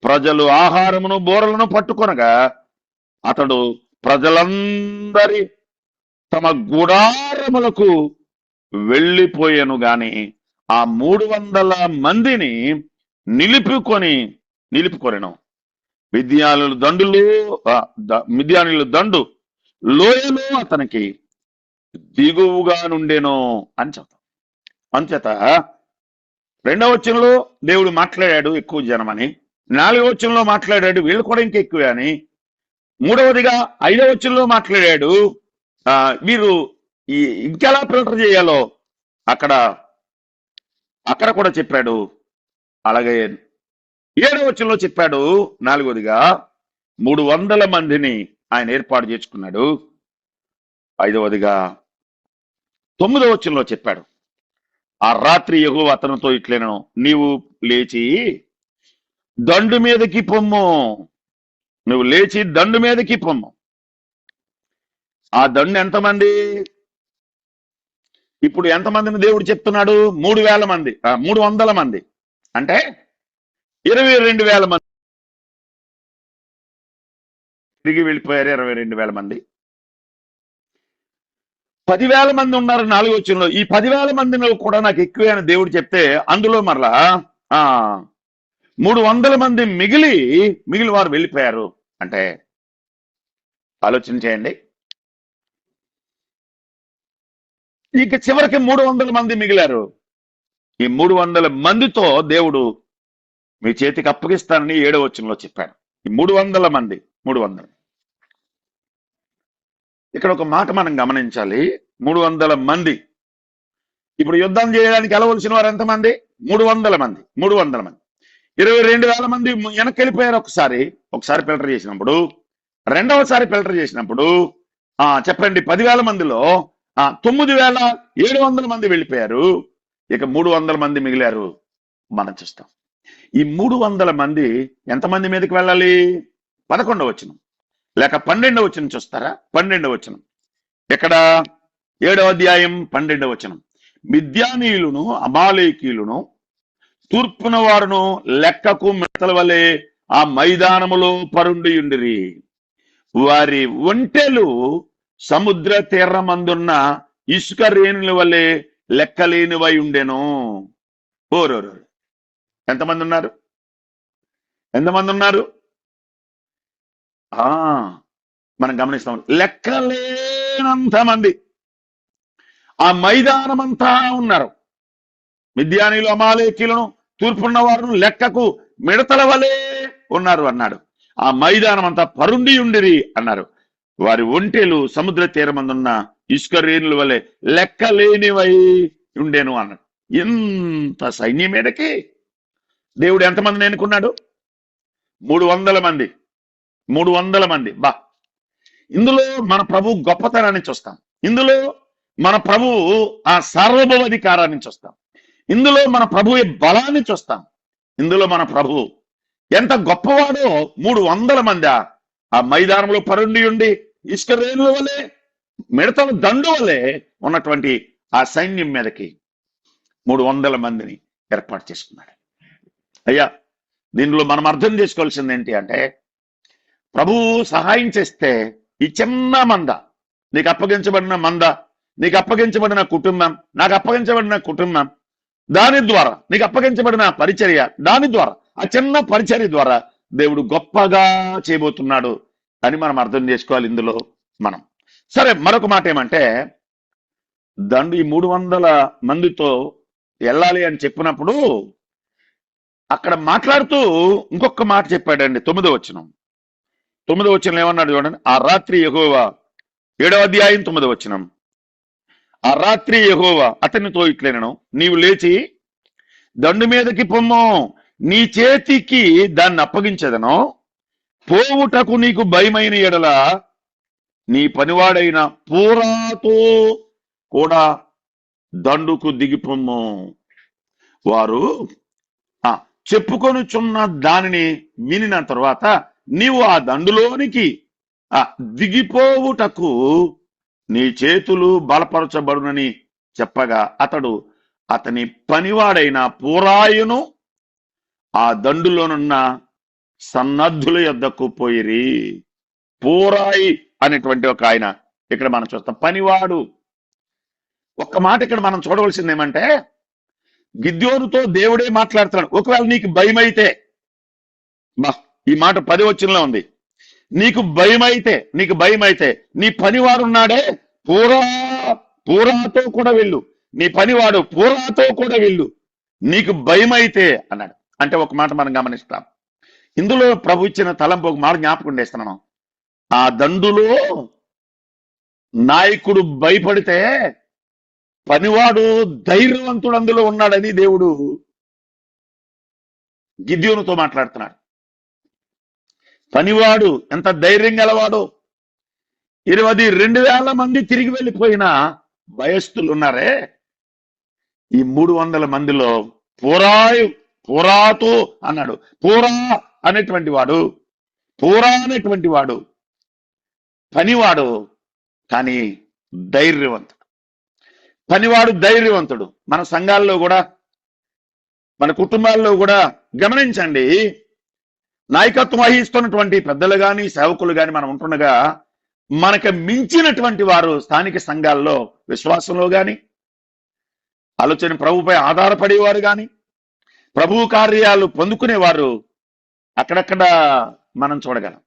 ప్రజలు ఆహారమును బోరలను పట్టుకొనగా అతడు ప్రజలందరి తమ గుడారములకు వెళ్ళిపోయాను గాని ఆ 300 మందిని నిలుపుకొనెను. మిద్యానీయుల దండు లోయలో అతనికి దిగువగా నుండెను అని చెప్తాం. అంచేత 2వ వచనంలో దేవుడు మాట్లాడాడు ఎక్కువ జనమని, 4వ వచనంలో మాట్లాడాడు వీళ్ళు కూడా ఇంకా ఎక్కువే అని, 3వదిగా 5వ వచనంలో మాట్లాడాడు వీరు ఇంకెలా ఫిల్టర్ చేయాలో అక్కడ కూడా చెప్పాడు. అలాగే 7వ వచనంలో చెప్పాడు. 4వదిగా 300 మందిని ఆయన ఏర్పాటు చేసుకున్నాడు. 5వదిగా 9వ వచనంలో చెప్పాడు. ఆ రాత్రి యెహోవా అతనితో ఇట్లేను, నీవు లేచి దండు మీదకి పొమ్ము. ఆ దండు ఎంతమంది? ఇప్పుడు ఎంతమందిని దేవుడు చెప్తున్నాడు? 3,000 మంది, 300 మంది అంటే 22,000 మంది తిరిగి వెళ్ళిపోయారు. 22,000 మంది. 10,000 మంది ఉన్నారు 4వ వచనంలో. ఈ 10,000 మందిలో కూడా నాకు ఎక్కువే అని దేవుడు చెప్తే అందులో మరలా 300 మంది మిగిలి వారు వెళ్ళిపోయారు. అంటే ఆలోచన చేయండి. ఇక చివరికి 300 మంది మిగిలారు. ఈ 300 మందితో దేవుడు మీ చేతికి అప్పగిస్తానని 7వ వచనంలో చెప్పాడు. ఈ 300 మంది 300. ఇక్కడ ఒక మాట మనం గమనించాలి. 300 మంది. ఇప్పుడు యుద్ధం చేయడానికి వెళ్ళవలసిన వారు ఎంతమంది? 300 మంది. 300 మంది. 22,000 మంది వెనక్కి వెళ్ళిపోయారు. ఒకసారి ఫిల్టర్ చేసినప్పుడు, రెండవసారి ఫిల్టర్ చేసినప్పుడు చెప్పండి, 10,000 మందిలో 9,700 మంది వెళ్ళిపోయారు. ఇక 300 మంది మిగిలారు. మనం చూస్తాం. ఈ 300 మంది ఎంతమంది మీదకి వెళ్ళాలి? 11వ వచనం లేక 12వ వచనం చూస్తారా? 12వ వచనం. ఇక్కడ 7వ అధ్యాయం 12వ వచనం. మిద్యానీయులను అమాలేకీయులను తూర్పున వారును లెక్కకు మిడతల వలె ఆ మైదానములో పరుండియుండిరి. వారి ఒంటెలు సముద్ర తీరమందున్న ఇసుక రేణుల వలె లెక్కలేనివై ఉండెను. ఓరోరు, ఎంతమంది ఉన్నారు? ఎంతమంది ఉన్నారు? మనం గమనిస్తాం. లెక్కలేనంత మంది ఆ మైదానమంతా ఉన్నారు. మిద్యానీయులు అమాలేకీయులను తూర్పున్న వారును లెక్కకు మిడతల వలె ఉన్నారు అన్నాడు. ఆ మైదానం అంతా పరుండి ఉండిరి అన్నారు. వారి ఒంటెలు సముద్ర తీరమందున్న ఇసుక రేణుల వలె లెక్కలేనివై ఉండేను అన్నాడు. ఇంత సైన్యం మీదకి దేవుడు ఎంతమందిని ఎన్నుకున్నాడు? 300 మంది. 300 మంది. ఇందులో మన ప్రభు గొప్పతనాన్ని చూస్తాం. ఇందులో మన ప్రభు ఆ సార్వభౌమాధికారాన్ని చూస్తాం. ఇందులో మన ప్రభు బలాన్ని చూస్తాం. ఇందులో మన ప్రభు ఎంత గొప్పవాడో. 300 మంది ఆ మైదానంలో పరుండి ఉండి ఇసుక రేణుల వలె మిడతల దండు వలె ఉన్నటువంటి ఆ సైన్యం మీదకి 300 మందిని ఏర్పాటు చేసుకున్నాడు. అయ్యా, దీనిలో మనం అర్థం చేసుకోవాల్సింది ఏంటి అంటే, ప్రభువు సహాయం చేస్తే ఈ చిన్న మంద, నీకు అప్పగించబడిన మంద, నీకు అప్పగించబడిన కుటుంబం, నాకు అప్పగించబడిన కుటుంబం, దాని ద్వారా నీకు అప్పగించబడిన పరిచర్య, దాని ద్వారా ఆ చిన్న పరిచర్య ద్వారా దేవుడు గొప్పగా చేయబోతున్నాడు అని మనం అర్థం చేసుకోవాలి. ఇందులో మనం సరే, మరొక మాట ఏమంటే, దండు ఈ 300 మందితో వెళ్ళాలి అని చెప్పినప్పుడు అక్కడ మాట్లాడుతూ ఇంకొక మాట చెప్పాడండి. 9వ వచనం. 9వ వచనం ఏమన్నాడు చూడండి. ఆ రాత్రి యెహోవా, 7వ అధ్యాయం 9వ వచనం. ఆ రాత్రి యెహోవా అతనితో ఇట్లనెను, నీవు లేచి దండు మీదకి పొమ్ము, నీ చేతికి దాన్ని అప్పగించదను. పోవుటకు నీకు భయమైన ఎడల నీ పనివాడైన పూరాతో కూడా దండుకు దిగిపొమ్ము. వారు చెప్పుకొనుచున్న దానిని వినిన తర్వాత నీవు ఆ దండులోనికి దిగిపోవుటకు నీ చేతులు బలపరచబడునని చెప్పగా అతడు అతని పనివాడైన పూరాయును ఆ దండులోనున్న సన్నద్ధుల యొద్దకు పోయిరి. పూరాయి అనేటువంటి ఒక ఆయన ఇక్కడ మనం చూస్తాం. పనివాడు. ఒక్క మాట ఇక్కడ మనం చూడవలసింది ఏమంటే, గిద్యోనుతో దేవుడే మాట్లాడుతున్నాడు. ఒకవేళ నీకు భయమైతే, ఈ మాట 10వ వచనంలో ఉంది, నీకు భయమైతే నీ పనివాడు ఉన్నాడే పూరాతో కూడా వెళ్ళు, నీ పనివాడు పూరాతో కూడా వెళ్ళు, నీకు భయమైతే అన్నాడు. అంటే ఒక మాట మనం గమనిస్తాం. ఇందులో ప్రభు ఇచ్చిన తలంపు ఒక మాట జ్ఞాపకం చేస్తున్నాను. ఆ దండులో నాయకుడు భయపడితే పనివాడు ధైర్యవంతుడు అందులో ఉన్నాడని దేవుడు గిద్యోనుతో మాట్లాడుతున్నాడు. పనివాడు ఎంత ధైర్యం గలవాడో. 22,000 మంది తిరిగి వెళ్ళిపోయిన భయస్థులు ఉన్నారే, ఈ 300 మందిలో పూరాతో అన్నాడు. పూరా అనేటువంటి వాడు పనివాడు, కానీ ధైర్యవంతుడు. మన సంఘాల్లో కూడా, మన కుటుంబాల్లో కూడా గమనించండి, నాయకత్వం వహిస్తున్నటువంటి పెద్దలు గాని సేవకులు గాని మనం ఉంటుండగా మనకు మించినటువంటి వారు స్థానిక సంఘాల్లో విశ్వాసంలో గాని ఆలోచన ప్రభుపై ఆధారపడేవారు గాని ప్రభు కార్యాలు పొందుకునేవారు అక్కడక్కడ మనం చూడగలం.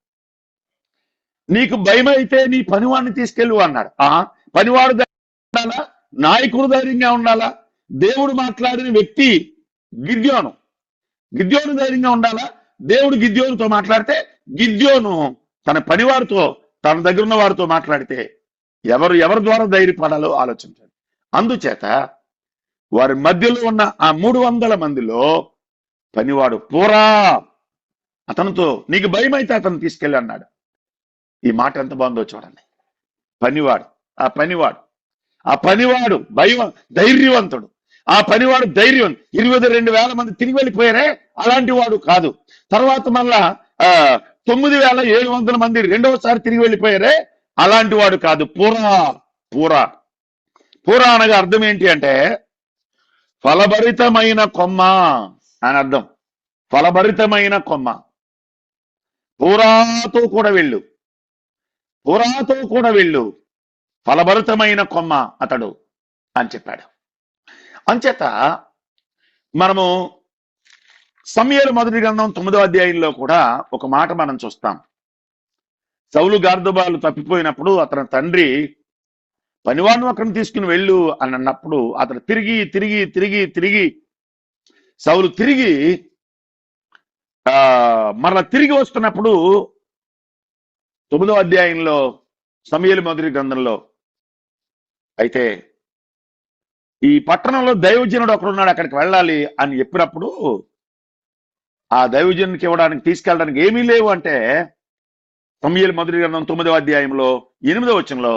నీకు భయం అయితే నీ పనివాడిని తీసుకెళ్ళు అన్నాడు. పనివాడు ఉండాలా, నాయకుడు ధైర్యంగా ఉండాలా, దేవుడు మాట్లాడిన వ్యక్తి గిద్యోను ధైర్యంగా ఉండాలా. దేవుడు గిద్యోనుతో మాట్లాడితే గిద్యోను తన పనివారితో, తన దగ్గర ఉన్న వారితో మాట్లాడితే ఎవరి ద్వారా ధైర్యపడాలో ఆలోచించాడు. అందుచేత వారి మధ్యలో ఉన్న ఆ 300 మందిలో పనివాడు పూరా అతనితో నీకు భయం అయితే అతను తీసుకెళ్ళి అన్నాడు. ఈ మాట ఎంత బాగుందో చూడండి. ఆ పనివాడు ధైర్యవంతుడు. ఆ పనివాడు ధైర్యం. 22,000 మంది తిరిగి వెళ్ళిపోయారే, అలాంటి వాడు కాదు. తర్వాత మళ్ళా 9,700 మంది రెండవసారి తిరిగి వెళ్ళిపోయారే, అలాంటి వాడు కాదు. పూరా అనగా అర్థం ఏంటి అంటే ఫలభరితమైన కొమ్మ అని అర్థం. ఫలభరితమైన కొమ్మ. పూరాతో కూడా వెళ్ళు, ఫలభరితమైన కొమ్మ అతడు అని చెప్పాడు. అంచేత మనము సమూయేలు మొదటి గ్రంథం 9వ అధ్యాయంలో కూడా ఒక మాట మనం చూస్తాం. సౌలు గార్దబాలు తప్పిపోయినప్పుడు అతని తండ్రి పనివాడిని అక్కడిని తీసుకుని వెళ్ళు అని అన్నప్పుడు అతను తిరిగి సౌలు మరలా తిరిగి వస్తున్నప్పుడు 9వ అధ్యాయంలో సమూయేలు మొదటి గ్రంథంలో అయితే ఈ పట్టణంలో దైవజనుడు ఒకడున్నాడు, అక్కడికి వెళ్ళాలి అని చెప్పినప్పుడు ఆ దైవజనునికి తీసుకెళ్ళడానికి ఏమీ లేవు అంటే సమూయేలు మొదటి గ్రంథం 9వ అధ్యాయంలో 8వ వచనంలో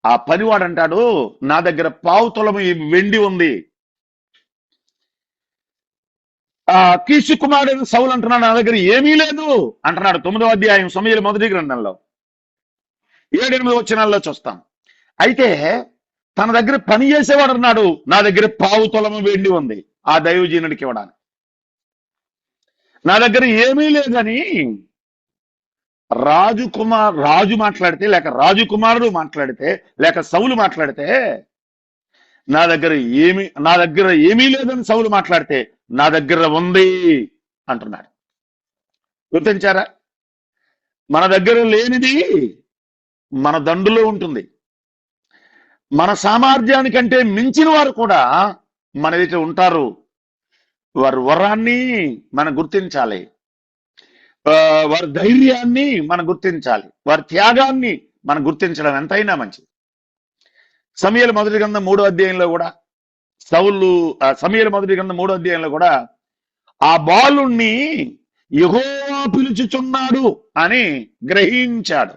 ఆ పనివాడు అంటాడు, నా దగ్గర 1/4 తులము వెండి ఉంది. కీషు కుమారుడైన సౌలు అంటున్నాడు, నా దగ్గర ఏమీ లేదు అంటున్నాడు. 9వ అధ్యాయం సమూయేలు మొదటి గ్రంథంలో 7-8 వచనాల్లో చూస్తాం. అయితే తన దగ్గర పని చేసేవాడు అన్నాడు, నా దగ్గర 1/4 తులము వెండి ఉంది ఆ దైవజనుడికి ఇవ్వడానికి. నా దగ్గర ఏమీ లేదని రాజు మాట్లాడితే, లేక రాజకుమారుడు మాట్లాడితే, లేక సౌలు మాట్లాడితే, నా దగ్గర ఏమీ లేదని సౌలు మాట్లాడితే నా దగ్గర ఉంది అంటున్నాడు. గుర్తించారా? మన దగ్గర లేనిది మన దండులో ఉంటుంది. మన సామర్థ్యానికంటే మించిన వారు కూడా మన దగ్గర ఉంటారు. వారి వరాన్ని మనం గుర్తించాలి, వారి ధైర్యాన్ని మనం గుర్తించాలి, వారి త్యాగాన్ని మనం గుర్తించడం ఎంతైనా మంచిది. సమూయేలు మొదటి గ్రంథం 3వ అధ్యాయంలో కూడా సమూయేలు మొదటి గ్రంథం 3వ అధ్యాయంలో కూడా ఆ బాలుణ్ణి యెహోవా పిలుచుచున్నాడు అని గ్రహించాడు.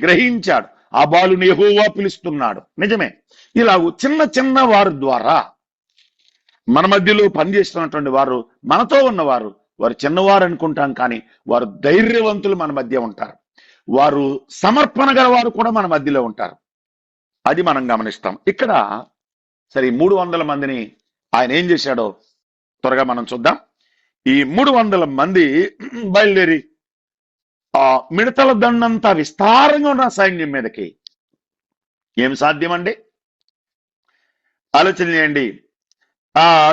గ్రహించాడు, ఆ బాలుని యెహోవా పిలుస్తున్నాడు. నిజమే. ఇలాగూ చిన్న వారి ద్వారా మన మధ్యలో పనిచేస్తున్నటువంటి వారు, మనతో ఉన్నవారు, వారు చిన్నవారు అనుకుంటాం, కానీ వారు ధైర్యవంతులు మన మధ్య ఉంటారు. వారు సమర్పణ గల వారు కూడా మన మధ్యలో ఉంటారు. అది మనం గమనిస్తాం. ఇక్కడ సరే 300 మందిని ఆయన ఏం చేశాడో త్వరగా మనం చూద్దాం. ఈ 300 మంది బయలుదేరి మిడతల దండంతా విస్తారంగా ఉన్న సైన్యం మీదకి. ఏం సాధ్యమండి? ఆలోచన చేయండి.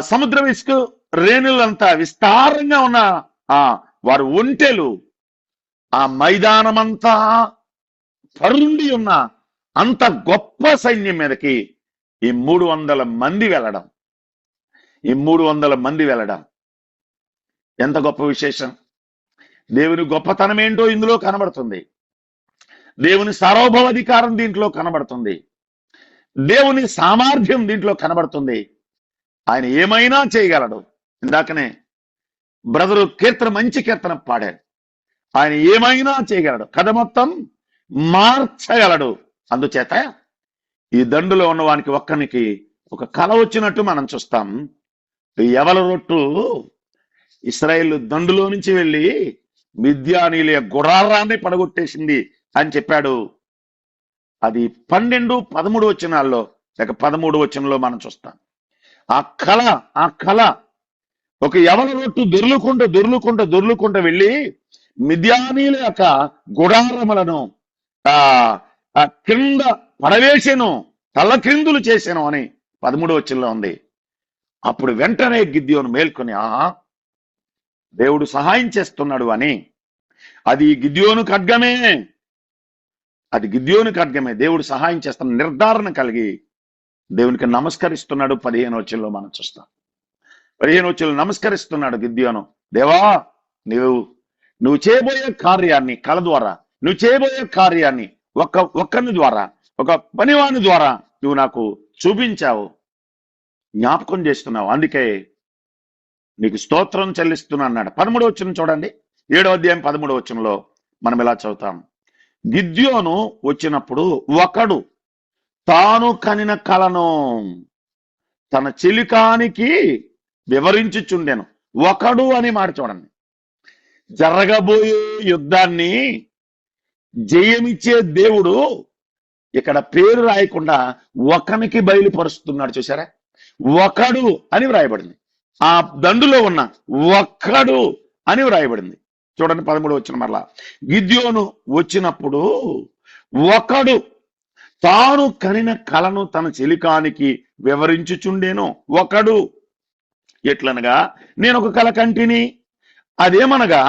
సముద్ర ఇసుక రేణులంతా విస్తారంగా ఉన్న వారి ఒంటెలు, ఆ మైదానమంతా పరుండి ఉన్న అంత గొప్ప సైన్యం మీదకి ఈ 300 మంది వెళ్ళడం ఎంత గొప్ప విశేషం! దేవుని గొప్పతనం ఏంటో ఇందులో కనబడుతుంది. దేవుని సార్వభౌమాధికారం దీంట్లో కనబడుతుంది. దేవుని సామర్థ్యం దీంట్లో కనబడుతుంది. ఆయన ఏమైనా చేయగలడు. ఇందాకనే బ్రదరు మంచి కీర్తన పాడాడు. ఆయన ఏమైనా చేయగలడు, కథ మొత్తం మార్చగలడు. అందుచేత ఈ దండులో ఉన్న వానికి ఒక్కనికి ఒక కల వచ్చినట్టు మనం చూస్తాం. ఎవల రొట్టు ఇశ్రాయేలు దండులో నుంచి వెళ్ళి మిద్యానీయుల గుడారాన్ని పడగొట్టేసింది అని చెప్పాడు. అది 12-13 వచనాల్లో లేక 13 వచనంలో మనం చూస్తాం. ఆ కళ ఒక యవన రొట్టు దొర్లుకుంటూ వెళ్ళి మిద్యానీయుల యొక్క గుడారములను క్రింద పడవేసెను, తలక్రిందులు చేశాను అని 13 వచనంలో ఉంది. అప్పుడు వెంటనే గిద్యోను మేల్కొని దేవుడు సహాయం చేస్తున్నాడు అని అది గిద్యోను ఖడ్గమే, అది గిద్యోను ఖడ్గమే. దేవుడు సహాయం చేస్తున్న నిర్ధారణ కలిగి దేవునికి నమస్కరిస్తున్నాడు. 15వ వచనంలో మనం చూస్తాం. 15వ వచనంలో నమస్కరిస్తున్నాడు గిద్యోను. దేవా, నువ్వు చేయబోయే కార్యాన్ని కళ ద్వారా, నువ్వు చేయబోయే కార్యాన్ని ఒక్కని ద్వారా, ఒక పనివాని ద్వారా నువ్వు నాకు చూపించావు, జ్ఞాపకం చేస్తున్నావు, అందుకే నీకు స్తోత్రం చెల్లిస్తున్నా అన్నాడు. 13వ వచనం చూడండి. 7వ అధ్యాయం 13వ వచనంలో మనం ఇలా చదువుతాం. గిద్యోను వచ్చినప్పుడు ఒకడు తాను కనిన కలను తన చెలికానికి వివరించుచుండెను. ఒకడు అని మాట చూడండి. జరగబోయే యుద్ధాన్ని జయమిచ్చే దేవుడు ఇక్కడ పేరు రాయకుండా ఒకనికి బయలుపరుస్తున్నాడు. చూసారా? ఒకడు అని వ్రాయబడింది. ఆ దండులో ఉన్న ఒక్కడు అని వ్రాయబడింది. చూడండి 13వ వచనం మరలా. గిద్యోను వచ్చినప్పుడు ఒకడు తాను కనిన కలను తన చెలికానికి వివరించుచుండేను. ఒకడు ఎట్లనగా, నేను ఒక కల కంటిని, అదేమనగా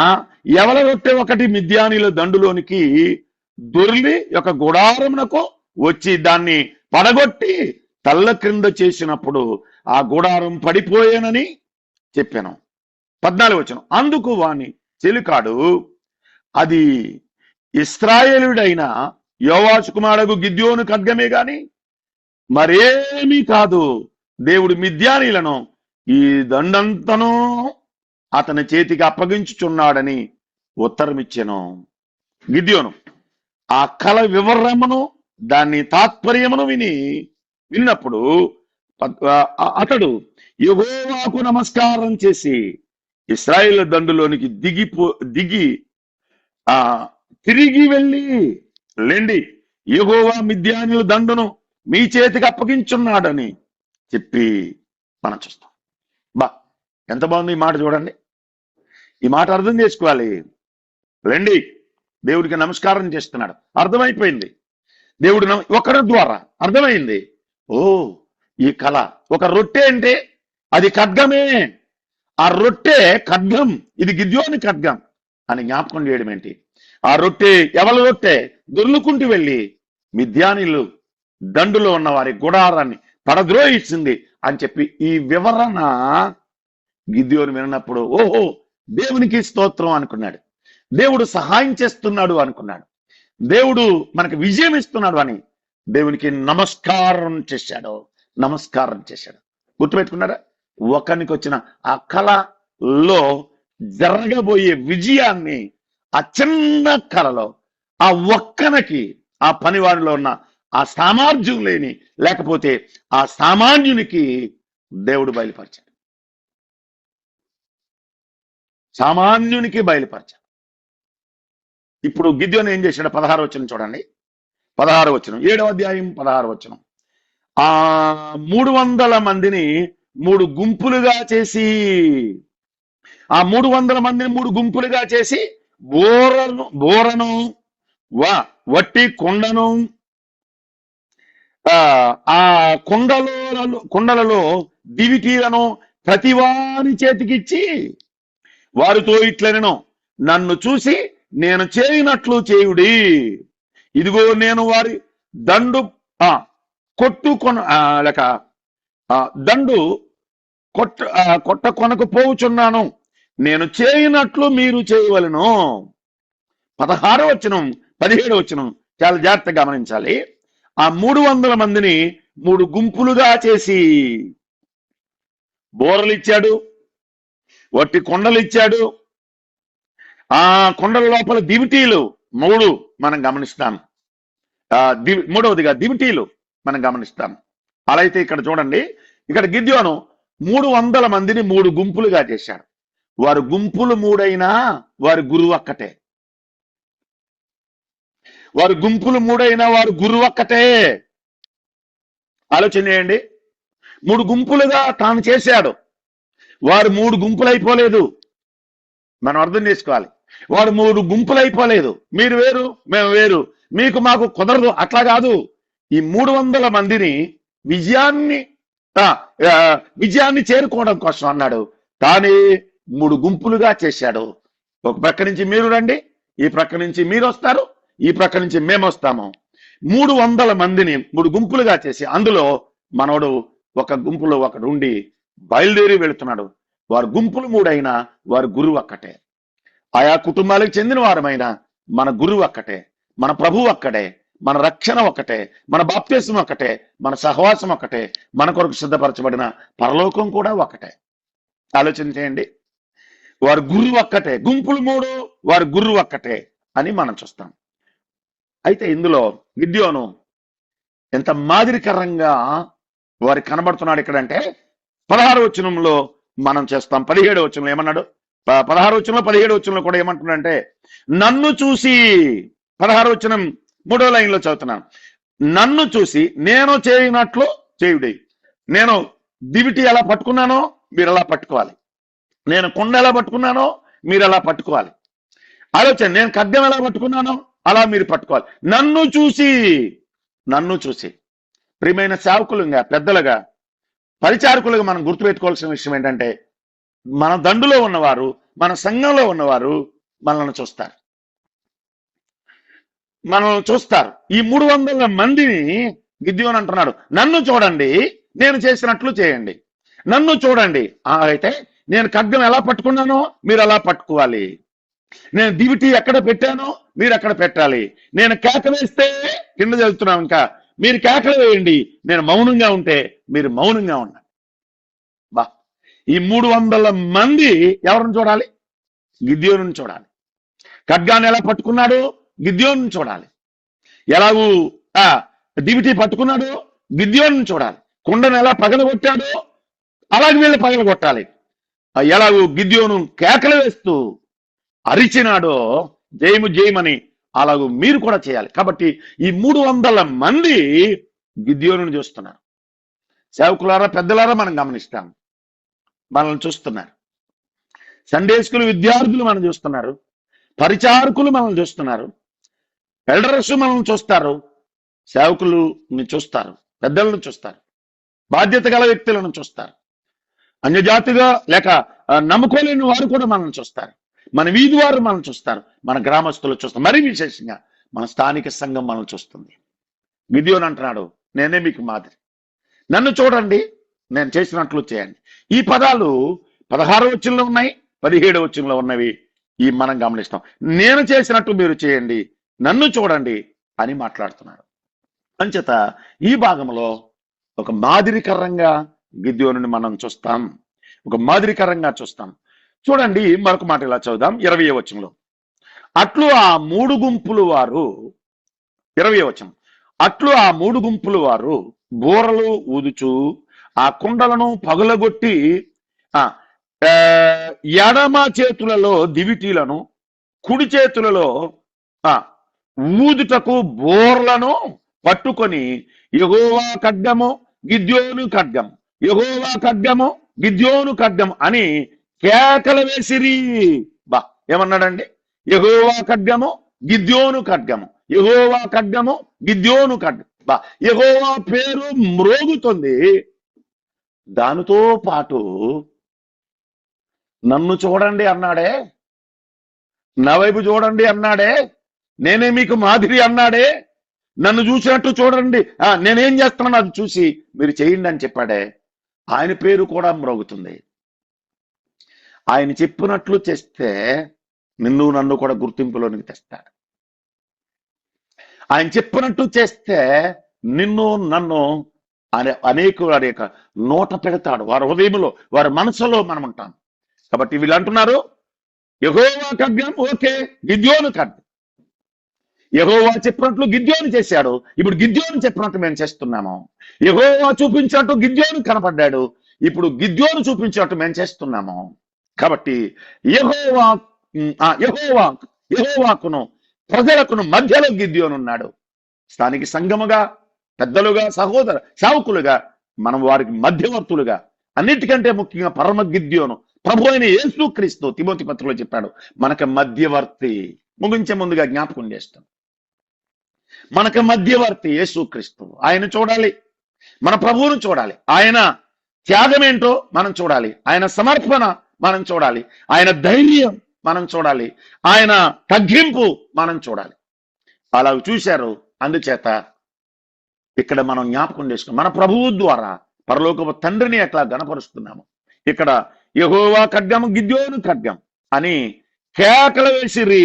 ఎవల రొట్టె ఒకటి మిద్యానీల దండులోనికి దొర్లి ఒక గుడారమునకు వచ్చి దాన్ని పడగొట్టి తల్ల క్రింద చేసినప్పుడు ఆ గుడారం పడిపోయానని చెప్పాను. 14వ వచనం. అందుకు వాని చెలికాడు, అది ఇశ్రాయేలుడైన యోవాషు కుమారుడు గిద్యోను ఖడ్గమే గాని మరేమీ కాదు. దేవుడు మిద్యానీలను ఈ దండంతను అతని చేతికి అప్పగించుచున్నాడని ఉత్తరమిచ్చెను. గిద్యోను ఆ కల వివరమును దాని తాత్పర్యమును విన్నప్పుడు అతడు యెహోవాకు నమస్కారం చేసి ఇశ్రాయేలు దండులోనికి దిగి తిరిగి వెళ్ళి యెహోవా మిద్యానీయుల దండును మీ చేతికి అప్పగించున్నాడని చెప్పి మనం చూస్తాం. ఎంత బాగుంది ఈ మాట చూడండి. ఈ మాట అర్థం చేసుకోవాలి. రండి, దేవుడికి నమస్కారం చేస్తున్నాడు. అర్థమైపోయింది. దేవుడు ఒకరి ద్వారా అర్థమైంది. ఓ, ఈ కళ ఒక రొట్టె అంటే అది ఖడ్గమే. ఆ రొట్టె ఖడ్గం, ఇది గిద్యోని ఖడ్గం అని జ్ఞాపకం చేయడం ఏంటి? ఆ రొట్టె ఎవరి రొట్టె? దొర్లుకుంటూ వెళ్ళి మిద్యానీయులు దండులో ఉన్న వారి గుడారాన్ని పడద్రోయించింది అని చెప్పి ఈ వివరణ గిద్యోను విన్నప్పుడు, ఓహో, దేవునికి స్తోత్రం అనుకున్నాడు. దేవుడు సహాయం చేస్తున్నాడు అనుకున్నాడు. దేవుడు మనకు విజయం ఇస్తున్నాడు అని దేవునికి నమస్కారం చేశాడు. గుర్తుపెట్టుకున్నారా? ఒకరికి వచ్చిన ఆ కళలో జరగబోయే విజయాన్ని ఆ చిన్న కళలో ఆ ఒక్కనికి, ఆ పనివాడిలో ఉన్న ఆ సామర్థ్యం లేని, లేకపోతే ఆ సామాన్యునికి దేవుడు బయలుపరిచాడు. ఇప్పుడు గిద్యోను ఏం చేశాడు? 16వ వచనం చూడండి. 16వ వచనం, 7వ అధ్యాయం 16వ వచనం. 300 మందిని 3 గుంపులుగా చేసి, ఆ 300 మందిని 3 గుంపులుగా చేసి బోరను వట్టి కొండను, ఆ కొండలలో దివిటీలను ప్రతివాని చేతికిచ్చి వారితో ఇట్లనెను, నన్ను చూసి నేను చేయనట్లు చేయుడి. ఇదిగో నేను వారి దండు కొట్ట కొనకు పోవుచున్నాను, నేను చేయనట్లు మీరు చేయవలెను. 16వ వచనం 17వ వచనం చాలా జాగ్రత్తగా గమనించాలి. ఆ 300 మందిని 3 గుంపులుగా చేసి బోరలు ఇచ్చాడు, వట్టి కొండలు ఇచ్చాడు. ఆ కొండల లోపల దివిటీలు 3 మనం గమనిస్తాం. మూడవదిగా దివిటీలు మనం గమనిస్తాం. అలా అయితే ఇక్కడ చూడండి, ఇక్కడ గిద్యోను 300 మందిని 3 గుంపులుగా చేశాడు. వారు గుంపులు 3 అయినా వారి గురువు ఒక్కటే. వారు గుంపులు 3 అయినా వారు గురువు ఒక్కటే. ఆలోచన చేయండి. 3 గుంపులుగా తాను చేశాడు. వారు 3 గుంపులు అయిపోలేదు. మనం అర్థం చేసుకోవాలి. వారు 3 గుంపులు అయిపోలేదు. మీరు వేరు, మేము వేరు, మీకు మాకు కుదరదు, అట్లా కాదు. ఈ 300 మందిని విజయాన్ని చేరుకోవడం కోసం అన్నాడు. తానే 3 గుంపులుగా చేశాడు. ఒక పక్క నుంచి మీరు రండి, ఈ ప్రక్క నుంచి మీరు వస్తారు, ఈ ప్రక్క నుంచి మేము వస్తాము. 300 మందిని 3 గుంపులుగా చేసి అందులో మనోడు ఒక గుంపులో ఒకడు ఉండి బయలుదేరి వెళుతున్నాడు. వారు గుంపులు 3 అయినా వారు గురువు ఒక్కటే. ఆయా కుటుంబాలకు చెందిన వారమైనా మన గురువు ఒక్కటే, మన ప్రభువు ఒక్కటే, మన రక్షణ ఒక్కటే, మన బాప్తిస్మం ఒక్కటే, మన సహవాసం ఒక్కటే, మన కొరకు సిద్ధపరచబడిన పరలోకం కూడా ఒక్కటే. ఆలోచన చేయండి. వారు గురువు ఒక్కటే, గుంపులు 3, వారు గురువు ఒక్కటే అని మనం చూస్తాం. అయితే ఇందులో గిద్యోను ఎంత మాదిరికరంగా వారి కనబడుతున్నాడు ఇక్కడంటే 16వ వచనంలో మనం చేస్తాం. 17వ వచనంలో ఏమన్నాడు? 16వ వచనంలో 17వ వచనంలో కూడా ఏమంటున్నాడంటే, నన్ను చూసి, 16వ వచనం 3వ లైన్లో చదువుతున్నాను, నన్ను చూసి నేను చేయనట్లు చేయుడి. నేను దివిటి ఎలా పట్టుకున్నానో మీరు ఎలా పట్టుకోవాలి, నేను కొండ ఎలా పట్టుకున్నానో మీరు ఎలా పట్టుకోవాలి. ఆలోచన, నేను ఖడ్గం ఎలా పట్టుకున్నానో అలా మీరు పట్టుకోవాలి. నన్ను చూసి ప్రియమైన సేవకులుగా, పెద్దలుగా, పరిచారకులుగా మనం గుర్తుపెట్టుకోవాల్సిన విషయం ఏంటంటే, మన దండులో ఉన్నవారు, మన సంఘంలో ఉన్నవారు మనల్ని చూస్తారు. ఈ 300 మందిని గిద్యోను అంటున్నాడు, నన్ను చూడండి, నేను చేసినట్లు చేయండి. నన్ను చూడండి. అయితే నేను ఖడ్గం ఎలా పట్టుకున్నానో మీరు అలా పట్టుకోవాలి. నేను దివిటి ఎక్కడ పెట్టానో మీరు అక్కడ పెట్టాలి. నేను కేకలు వేస్తే, కింద చదువుతున్నాం ఇంకా, మీరు కేకలు వేయండి. నేను మౌనంగా ఉంటే మీరు మౌనంగా ఉండండి. ఈ 300 మంది ఎవరిని చూడాలి? గిద్యోనుని చూడాలి. ఖడ్గాన్ని ఎలా పట్టుకున్నాడు? గిద్యోనుని చూడాలి. ఎలాగూ దివిటి పట్టుకున్నాడు? గిద్యోనుని చూడాలి. కుండను ఎలా పగలగొట్టాడో అలాగే వీళ్ళు పగలగొట్టాలి. ఎలాగూ గిద్యోను కేకలు వేస్తూ అరిచినాడో జయము జయమని అలాగూ మీరు కూడా చేయాలి. కాబట్టి ఈ 300 మంది గిద్యోనుని చూస్తున్నారు. సేవకులారా, పెద్దలారా మనం గమనిస్తాం, మనల్ని చూస్తున్నారు. సండే స్కూల్ విద్యార్థులు మనం చూస్తున్నారు, పరిచారకులు మనల్ని చూస్తున్నారు, ఎల్డర్స్ మనల్ని చూస్తారు, సేవకులని చూస్తారు, పెద్దలను చూస్తారు, బాధ్యత గల వ్యక్తులను చూస్తారు, అన్యజాతిగా లేక నమ్ముకోలేని వారు కూడా మనల్ని చూస్తారు, మన వీధి వారు మనం చూస్తారు, మన గ్రామస్తులు చూస్తారు, మరీ విశేషంగా మన స్థానిక సంఘం మనల్ని చూస్తుంది. గిద్యోను అంటున్నాడు, నేనే మీకు మాదిరి, నన్ను చూడండి, నేను చేసినట్లు చేయండి. ఈ పదాలు 16వ వచనంలో ఉన్నాయి, 17వ వచనంలో ఉన్నవి ఈ మనం గమనిస్తాం. నేను చేసినట్టు మీరు చేయండి, నన్ను చూడండి అని మాట్లాడుతున్నాడు. అంచేత ఈ భాగంలో ఒక మాదిరికరంగా గిద్యోనుని మనం చూస్తాం, ఒక మాదిరికరంగా చూస్తాం. చూడండి, మరొక మాట ఇలా చదువుదాం. 20వ వచనంలో, అట్లు ఆ 3 గుంపులు వారు, 20వ వచనం, అట్లు ఆ 3 గుంపులు వారు బూరలు ఊదుచు ఆ కుండలను పగులగొట్టి ఎడమ చేతులలో దివిటీలను, కుడి చేతులలో ఊదుటకు బోర్లను పట్టుకొని యెహోవా ఖడ్గము గిద్యోను ఖడ్గం, యెహోవా ఖడ్గము గిద్యోను ఖడ్గం అని కేకలు వేసిరి. ఏమన్నాడండి? యెహోవా ఖడ్గము గిద్యోను ఖడ్గము, యెహోవా ఖడ్గము గిద్యోను ఖడ్గం. యెహోవా పేరు మ్రోగుతుంది. దానితో పాటు నన్ను చూడండి అన్నాడే, నా వైపు చూడండి అన్నాడే, నేనే మీకు మాదిరి అన్నాడే, నన్ను చూసినట్టు చూడండి, నేనేం చేస్తున్నాను అది చూసి మీరు చేయండి అని చెప్పాడే, ఆయన పేరు కూడా మ్రోగుతుంది. ఆయన చెప్పినట్లు చేస్తే నిన్ను నన్ను కూడా గుర్తింపులోనికి తెస్తాడు. ఆయన చెప్పినట్టు చేస్తే నిన్ను నన్ను అనేక నోట పెడతాడు. వారి హృదయంలో, వారి మనసులో మనం ఉంటాం. కాబట్టి వీళ్ళు అంటున్నారు, యెహోవా ఖడ్గం, ఓకే, గిద్యోను ఖడ్గం. యెహోవా చెప్పినట్లు గిద్యోను చేశాడు, ఇప్పుడు గిద్యోను చెప్పినట్టు మేము చేస్తున్నాము. యెహోవా చూపించినట్టు గిద్యోను కనపడ్డాడు, ఇప్పుడు గిద్యోను చూపించినట్టు మేము చేస్తున్నాము. కాబట్టి యెహోవాకును ప్రజలకును మధ్యలో గిద్యోను ఉన్నాడు. స్థానిక సంఘముగా, పెద్దలుగా, సహోదర సేవకులుగా మనం వారికి మధ్యవర్తులుగా, అన్నిటికంటే ముఖ్యంగా పరమ గిద్యోను ప్రభు అయిన యేసుక్రీస్తు తిమోతి పత్రికలో చెప్పాడు, మనకు మధ్యవర్తి. ముగించే ముందుగా జ్ఞాపకం చేస్తాం, మనకు మధ్యవర్తి యేసుక్రీస్తు. ఆయన చూడాలి, మన ప్రభువును చూడాలి, ఆయన త్యాగం ఏంటో మనం చూడాలి, ఆయన సమర్పణ మనం చూడాలి, ఆయన ధైర్యం మనం చూడాలి, ఆయన తగ్గింపు మనం చూడాలి. అలా చూశారు. అందుచేత ఇక్కడ మనం జ్ఞాపకం చేసుకున్నాం, మన ప్రభువు ద్వారా పరలోకపు తండ్రిని ఎట్లా గణపరుస్తున్నాము. ఇక్కడ యెహోవా ఖడ్గము గిద్యోను ఖడ్గం అని కేకలు వేసిరి.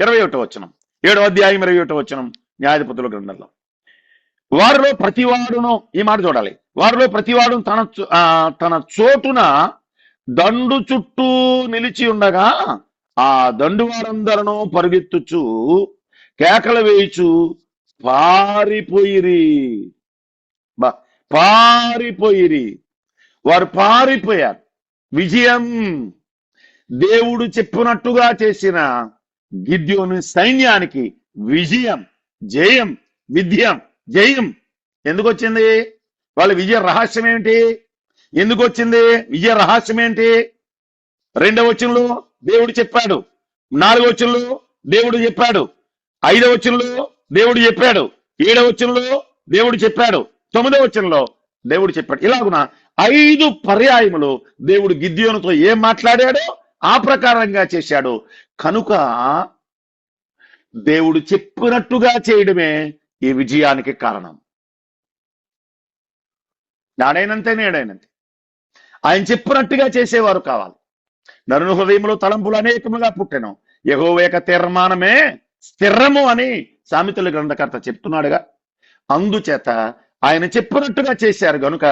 21వ వచనం, 7వ అధ్యాయం 21వ వచనం న్యాయాధిపతుల గ్రంథంలో. వారిలో ప్రతివాడును, ఈ మాట చూడాలి, వారిలో ప్రతివాడు తన చోటున దండు చుట్టూ నిలిచి ఉండగా ఆ దండు వారందరూ పరుగెత్తుచు కేకలు వేయిచు పారిపోయిరి. పారిపోయిరి, వారు పారిపోయారు. విజయం దేవుడు చెప్పినట్టుగా చేసిన గిద్యోను సైన్యానికి విజయం, జయం, జయం ఎందుకు వచ్చింది? వాళ్ళ విజయ రహస్యం ఏమిటి? ఎందుకు వచ్చింది విజయ రహస్యం ఏంటి? 2వ వచనంలో దేవుడు చెప్పాడు, 4వ వచనంలో దేవుడు చెప్పాడు, 5వ వచనంలో దేవుడు చెప్పాడు, 7వ వచనంలో దేవుడు చెప్పాడు, 9వ వచనంలో దేవుడు చెప్పాడు. ఇలాగున 5 పర్యాయములు దేవుడు గిద్యోనుతో ఏం మాట్లాడాడో ఆ ప్రకారంగా చేశాడు. కనుక దేవుడు చెప్పినట్టుగా చేయడమే ఈ విజయానికి కారణం. నాడైనంతే నేడైనంతే ఆయన చెప్పినట్టుగా చేసేవారు కావాలి. నరుని హృదయంలో తలంపులు అనేకముగా పుట్టెను, యెహోవా యొక్క తీర్మానమే స్థిరము అని సామెతల గ్రంథకర్త చెప్తున్నాడుగా. అందుచేత ఆయన చెప్పినట్టుగా చేశారు గనుక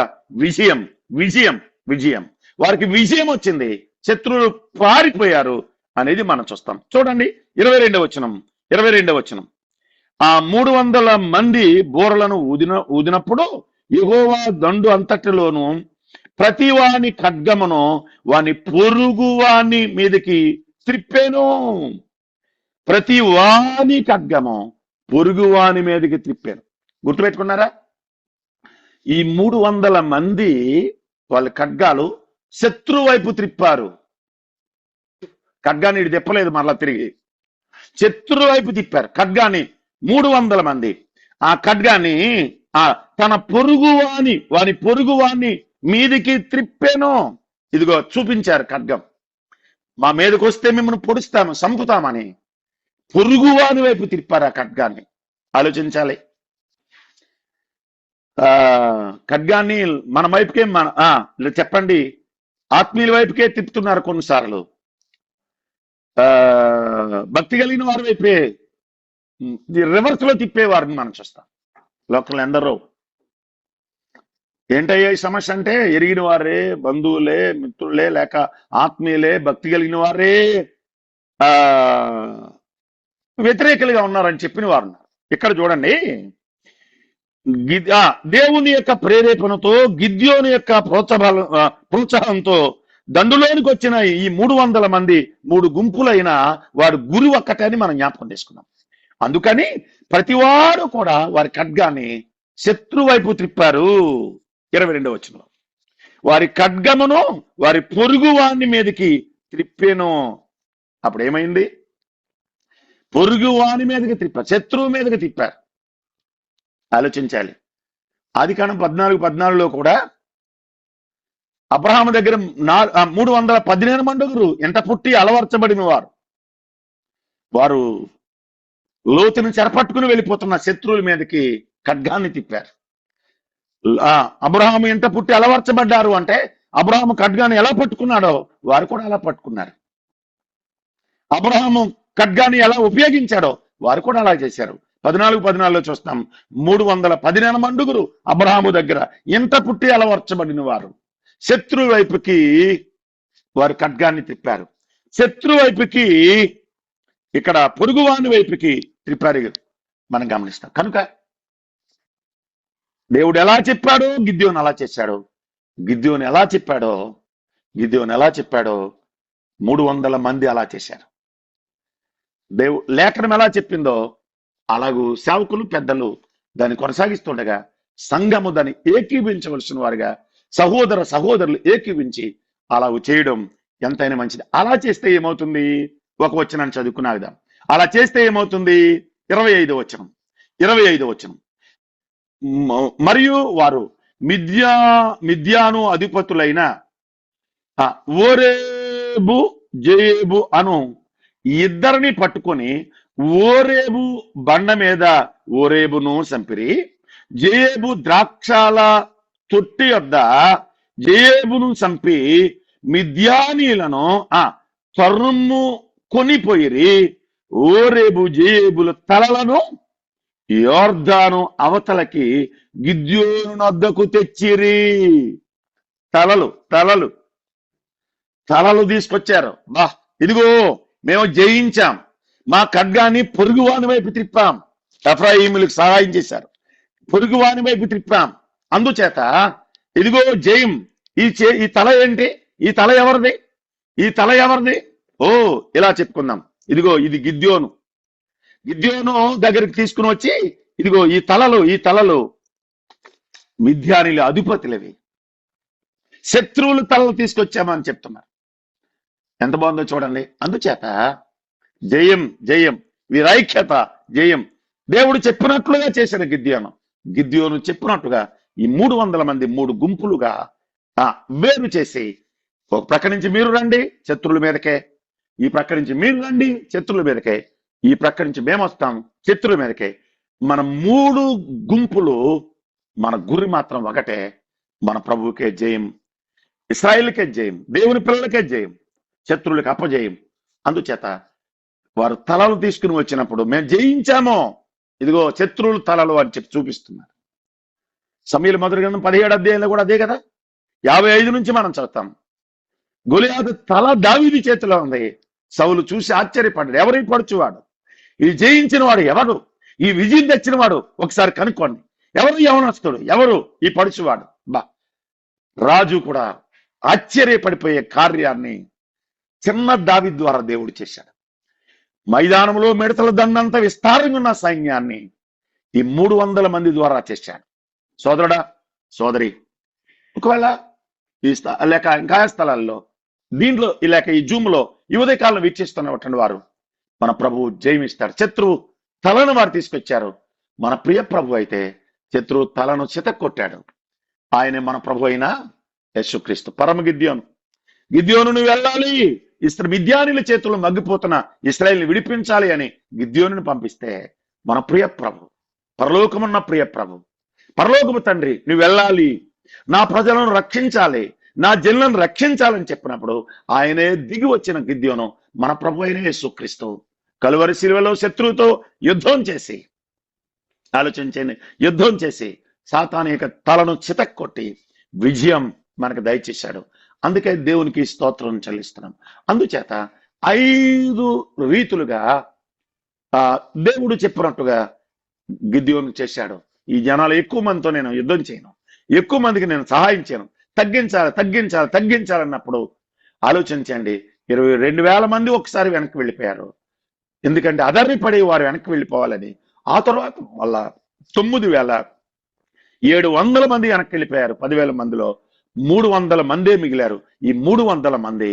విజయం, విజయం, విజయం. వారికి విజయం వచ్చింది, శత్రువులు పారిపోయారు అనేది మనం చూస్తాం. చూడండి 22వ వచనం. ఆ 300 మంది బూరలను ఊదినప్పుడు యెహోవా దండు అంతటిలోను ప్రతి వాని ఖడ్గమును వాని పొరుగు వాని మీదకి త్రిప్పెను. ప్రతి వాని ఖడ్గము పొరుగు వాని మీదకి త్రిప్పాను. గుర్తుపెట్టుకున్నారా? ఈ 300 మంది వాళ్ళ ఖడ్గాలు శత్రు వైపు త్రిప్పారు. ఖడ్గాన్ని ఇటు తిప్పలేదు, మరలా తిరిగి శత్రు వైపు తిప్పారు ఖడ్గాన్ని 300 మంది. ఆ ఖడ్గాన్ని తన వాని పొరుగు వాని మీదికి త్రిప్పెను. ఇదిగో చూపించారు ఖడ్గం, మా మీదకి వస్తే మిమ్మల్ని పొడుస్తాము, చంపుతామని పొరుగు వాని వైపు తిప్పారు ఆ ఖడ్గాన్ని. ఆలోచించాలి. ఖడ్గాన్ని మన వైపుకే చెప్పండి, ఆత్మీయుల వైపుకే తిప్పుతున్నారు కొన్నిసార్లు. భక్తి కలిగిన వారి వైపే రివర్స్ లో తిప్పేవారిని మనం చూస్తాం. లోకల్ ఎందరో ఏంటయ్యా ఈ సమస్య అంటే, ఎరిగిన వారే, బంధువులే, మిత్రులే, లేక ఆత్మీయులే, భక్తి కలిగిన వారే వ్యతిరేకులుగా ఉన్నారని చెప్పిన వారు ఉన్నారు. ఇక్కడ చూడండి, దేవుని యొక్క ప్రేరేపణతో, గిద్యోని యొక్క ప్రోత్సాహంతో దండులోనికి వచ్చిన ఈ 300 మంది 3 గుంపులైన వాడు గురి ఒక్కటని మనం జ్ఞాపకం చేసుకున్నాం. అందుకని ప్రతివాడు కూడా వారి ఖడ్గాన్ని శత్రు వైపు త్రిప్పారు. 22వ వచనంలో వారి ఖడ్గమును వారి పొరుగు వాని మీదకి త్రిప్పెను. అప్పుడు ఏమైంది? పొరుగు వాని మీదకి త్రిప్పారు, శత్రువు మీదకి తిప్పారు. ఆలోచించాలి. ఆదికాండం 14:14లో కూడా అబ్రహాము దగ్గర 318 మండుగురు ఎంట పుట్టి అలవర్చబడిన వారు లోతుని చెరపట్టుకుని వెళ్ళిపోతున్న శత్రువుల మీదకి ఖడ్గాన్ని తిప్పారు. అబ్రహాము ఎంట పుట్టి అలవర్చబడ్డారు అంటే అబ్రహాము ఖడ్గాన్ని ఎలా పట్టుకున్నాడో వారు కూడా అలా పట్టుకున్నారు. అబ్రహాము ఖడ్గాన్ని ఎలా ఉపయోగించాడో వారు కూడా అలా చేశారు. 14:14లో చూస్తాం, 318 మండుగురు అబ్రహాము దగ్గర ఎంట పుట్టి అలవర్చబడిన వారు శత్రు వైపుకి వారు ఖడ్గాన్ని తిప్పారు. శత్రు వైపుకి, ఇక్కడ పొరుగువాని వైపుకి త్రిప్పారు మనం గమనిస్తాం. కనుక దేవుడు ఎలా చెప్పాడో గిద్యోను అలా చేశాడు. గిద్యోను ఎలా చెప్పాడో 300 మంది అలా చేశారు. లేఖనం ఎలా చెప్పిందో అలాగూ సేవకులు, పెద్దలు దాన్ని కొనసాగిస్తుండగా సంఘము దాన్ని ఏకీవించవలసిన వారుగా, సహోదరులు ఏకీవించి అలా చేయడం ఎంతైనా మంచిది. అలా చేస్తే ఏమవుతుంది? ఒక వచనాన్ని చదువుకున్నాం. అలా చేస్తే ఏమవుతుంది? 25వ వచనం. మరియు వారు మిద్యాను అధిపతులైన ఓరేబు జేబు అను ఇద్దరిని పట్టుకొని ఓరేబు బండ మీద ఓరేబును చంపిరి. జేబు ద్రాక్షాల తొట్టి వద్ద జేబును చంపి మిద్యానీలను తరుము కొనిపోయిరి. ఓరేబు జేబుల తలలను యోర్దాను అవతలకి గిద్యోను వద్దకు తెచ్చిరి. తలలు తలలు తలలు తీసుకొచ్చారు. ఇదిగో మేము జయించాం, మా ఖడ్గాన్ని పొరుగువాని వైపు తిప్పాం. ఎఫ్రాయిములకు సహాయం చేశారు, పొరుగువాని వైపు తిప్పాం. అందుచేత ఇదిగో జయం. ఈ తల ఏంటి? ఈ తల ఎవరిది? ఈ తల ఎవరిది? ఇలా చెప్పుకుందాం. ఇదిగో ఇది గిద్యోను దగ్గరికి తీసుకుని వచ్చి, ఇదిగో ఈ తలలు మిద్యానీల అధిపతులవి, శత్రువులు తలలు తీసుకొచ్చామని చెప్తున్నారు. ఎంత బాగుందో చూడండి. అందుచేత జయం జయం, వీరైక్యత జయం. దేవుడు చెప్పినట్లుగా చేసిన గిద్యోను చెప్పినట్టుగా ఈ 300 మంది 3 గుంపులుగా వేరు చేసి, ఒక ప్రక్క నుంచి మీరు రండి శత్రువుల మీదకే, ఈ ప్రక్క నుంచి మీరు రండి శత్రువుల మీదకే, ఈ ప్రక్క నుంచి మేము వస్తాం శత్రువుల మీదకే. మన 3 గుంపులు, మన గురి మాత్రం ఒకటే, మన ప్రభువుకే జయం, ఇశ్రాయేలుకే జయం, దేవుని పిల్లలకే జయం, శత్రువులకు అపజయం. అందుచేత వారు తలలు తీసుకుని వచ్చినప్పుడు మేము జయించామో, ఇదిగో శత్రువులు తలలు అని చెప్పి చూపిస్తున్నారు. సమూయేలు మొదటి గ్రంథం 17వ అధ్యాయంలో కూడా అదే కదా. 55 నుంచి మనం చదువుతాం. గొలియాతు తల దావీదు చేతిలో ఉంది. సౌలు చూసి ఆశ్చర్యపడ్డాడు. ఎవరి పడుచువాడు? ఈ జయించిన వాడు ఎవరు? ఈ విజయం తెచ్చిన వాడు ఒకసారి కనుక్కోండి. ఎవరు యవనస్తుడు? ఎవరు ఈ పడుచువాడు? రాజు కూడా ఆశ్చర్యపడిపోయే కార్యాన్ని చిన్న దావీదు ద్వారా దేవుడు చేశాడు. మైదానంలో మిడతల దండంత విస్తారంగా ఉన్న సైన్యాన్ని ఈ 300 మంది ద్వారా చేశాడు. సోదరుడా, సోదరి, ఒకవేళ లేక ఇంకా స్థలాల్లో దీంట్లో లేక ఈ జూమ్లో ఈ ఉదయకాలం వీక్షిస్తున్నటువంటి వారు, మన ప్రభువు జయమిస్తాడు. శత్రువు తలను వారు తీసుకొచ్చారు. మన ప్రియ ప్రభు అయితే శత్రువు తలను చితక్కొట్టాడు. ఆయనే మన ప్రభు అయిన యేసుక్రీస్తు. పరమ గిద్యోను నువ్వు వెళ్ళాలి, మిద్యానీల చేతుల్లో మగ్గిపోతున్న ఇశ్రాయేలుని విడిపించాలి అని గిద్యోనుని పంపిస్తే, మన ప్రియ ప్రభు, పరలోకమున్న ప్రియ ప్రభు, పరలోకము తండ్రి నువ్వు వెళ్ళాలి, నా ప్రజలను రక్షించాలి, నా జనులను రక్షించాలని చెప్పినప్పుడు ఆయనే దిగి వచ్చిన గిద్యోను మన ప్రభు అయిన యేసుక్రీస్తు కలువరి శిలువలో శత్రువుతో యుద్ధం చేసి, ఆలోచించండి, యుద్ధం చేసి సాతాను యొక్క తలను చితక్కొట్టి విజయం మనకు దయచేశాడు. అందుకే దేవునికి స్తోత్రం చెల్లిస్తున్నాం. అందుచేత 5 రీతులుగా దేవుడు చెప్పినట్టుగా గిద్యోను చేశాడు. ఈ జనాలు ఎక్కువ మందితో నేను యుద్ధం చేయను, ఎక్కువ మందికి నేను సహాయం చేయను, తగ్గించాలన్నప్పుడు ఆలోచించండి. 22,000 మంది ఒకసారి వెనక్కి వెళ్ళిపోయారు. ఎందుకంటే అదర్రిపడి వారు వెనక్కి వెళ్ళిపోవాలని. ఆ తర్వాత మళ్ళా 9,700 మంది వెనక్కి వెళ్ళిపోయారు. 10,000 మందిలో 300 మందే మిగిలారు. ఈ 300 మంది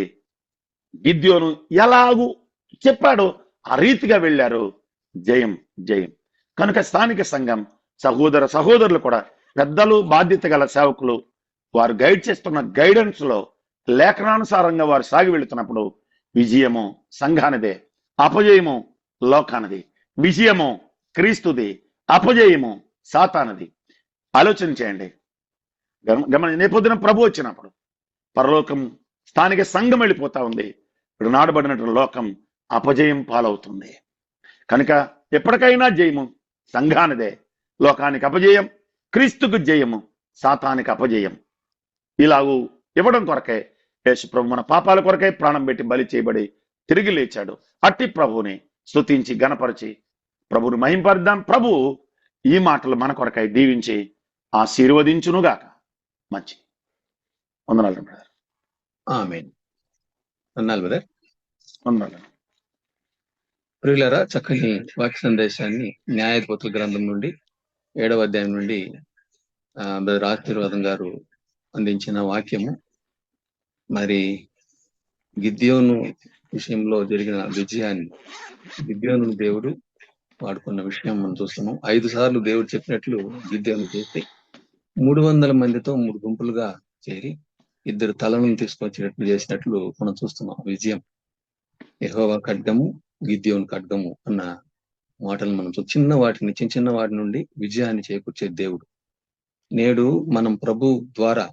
గిద్యోను ఎలాగూ చెప్పాడో ఆ రీతిగా వెళ్ళారు. జయం జయం. కనుక స్థానిక సంఘం సహోదరులు కూడా, పెద్దలు, బాధ్యత గల సేవకులు, వారు గైడ్ చేస్తున్న గైడెన్స్ లో లేఖనానుసారంగా వారు సాగి వెళుతున్నప్పుడు విజయము సంఘానిదే, అపజయము లోకానిది. విజయము క్రీస్తుది, అపజయము సాతానది. ఆలోచన చేయండి. నేపొద్దున ప్రభు వచ్చినప్పుడు పరలోకం స్థానిక సంఘం వెళ్ళిపోతా ఉంది. ఇప్పుడు నాడబడినటువంటి లోకం అపజయం పాలవుతుంది. కనుక ఎప్పటికైనా జయము సంఘానిదే, లోకానికి అపజయం, క్రీస్తుకు జయము, సాతానికి అపజయం. ఇలాగూ ఇవ్వడం కొరకే యేసు ప్రభు మన పాపాల కొరకే ప్రాణం పెట్టి బలి చేయబడి తిరిగి లేచాడు. అట్టి ప్రభువుని స్తుతించి గణపరిచి ప్రభువుని మహింపరిద్దాం. ప్రభు ఈ మాటలు మన కొరకై దీవించి ఆశీర్వదించునుగాక. మంచి వందనాలు బ్రదర్. ఆమేన్. వందనాలు బ్రదర్. వందనాలు. ప్రియులారా, చక్కని వాక్య సందేశాన్ని న్యాయాధిపతుల గ్రంథం నుండి 7వ అధ్యాయం నుండి బ్రదర్ ఆశీర్వాదం గారు అందించిన వాక్యము, మరి గిద్యోను విషయంలో జరిగిన విజయాన్ని, గిద్యోను దేవుడు వాడుకున్న విషయం మనం చూస్తున్నాం. 5 సార్లు దేవుడు చెప్పినట్లు గిద్యోను చేసి 300 మందితో 3 గుంపులుగా చేరి 2 తలను తీసుకొచ్చినట్లు చేసినట్లు మనం చూస్తున్నాం. విజయం యెహోవా ఖడ్గము, గిద్యోను ఖడ్గము అన్న మాటలు మనం చిన్న వాటి నుండి విజయాన్ని చేకూర్చే దేవుడు. నేడు మనం ప్రభు ద్వారా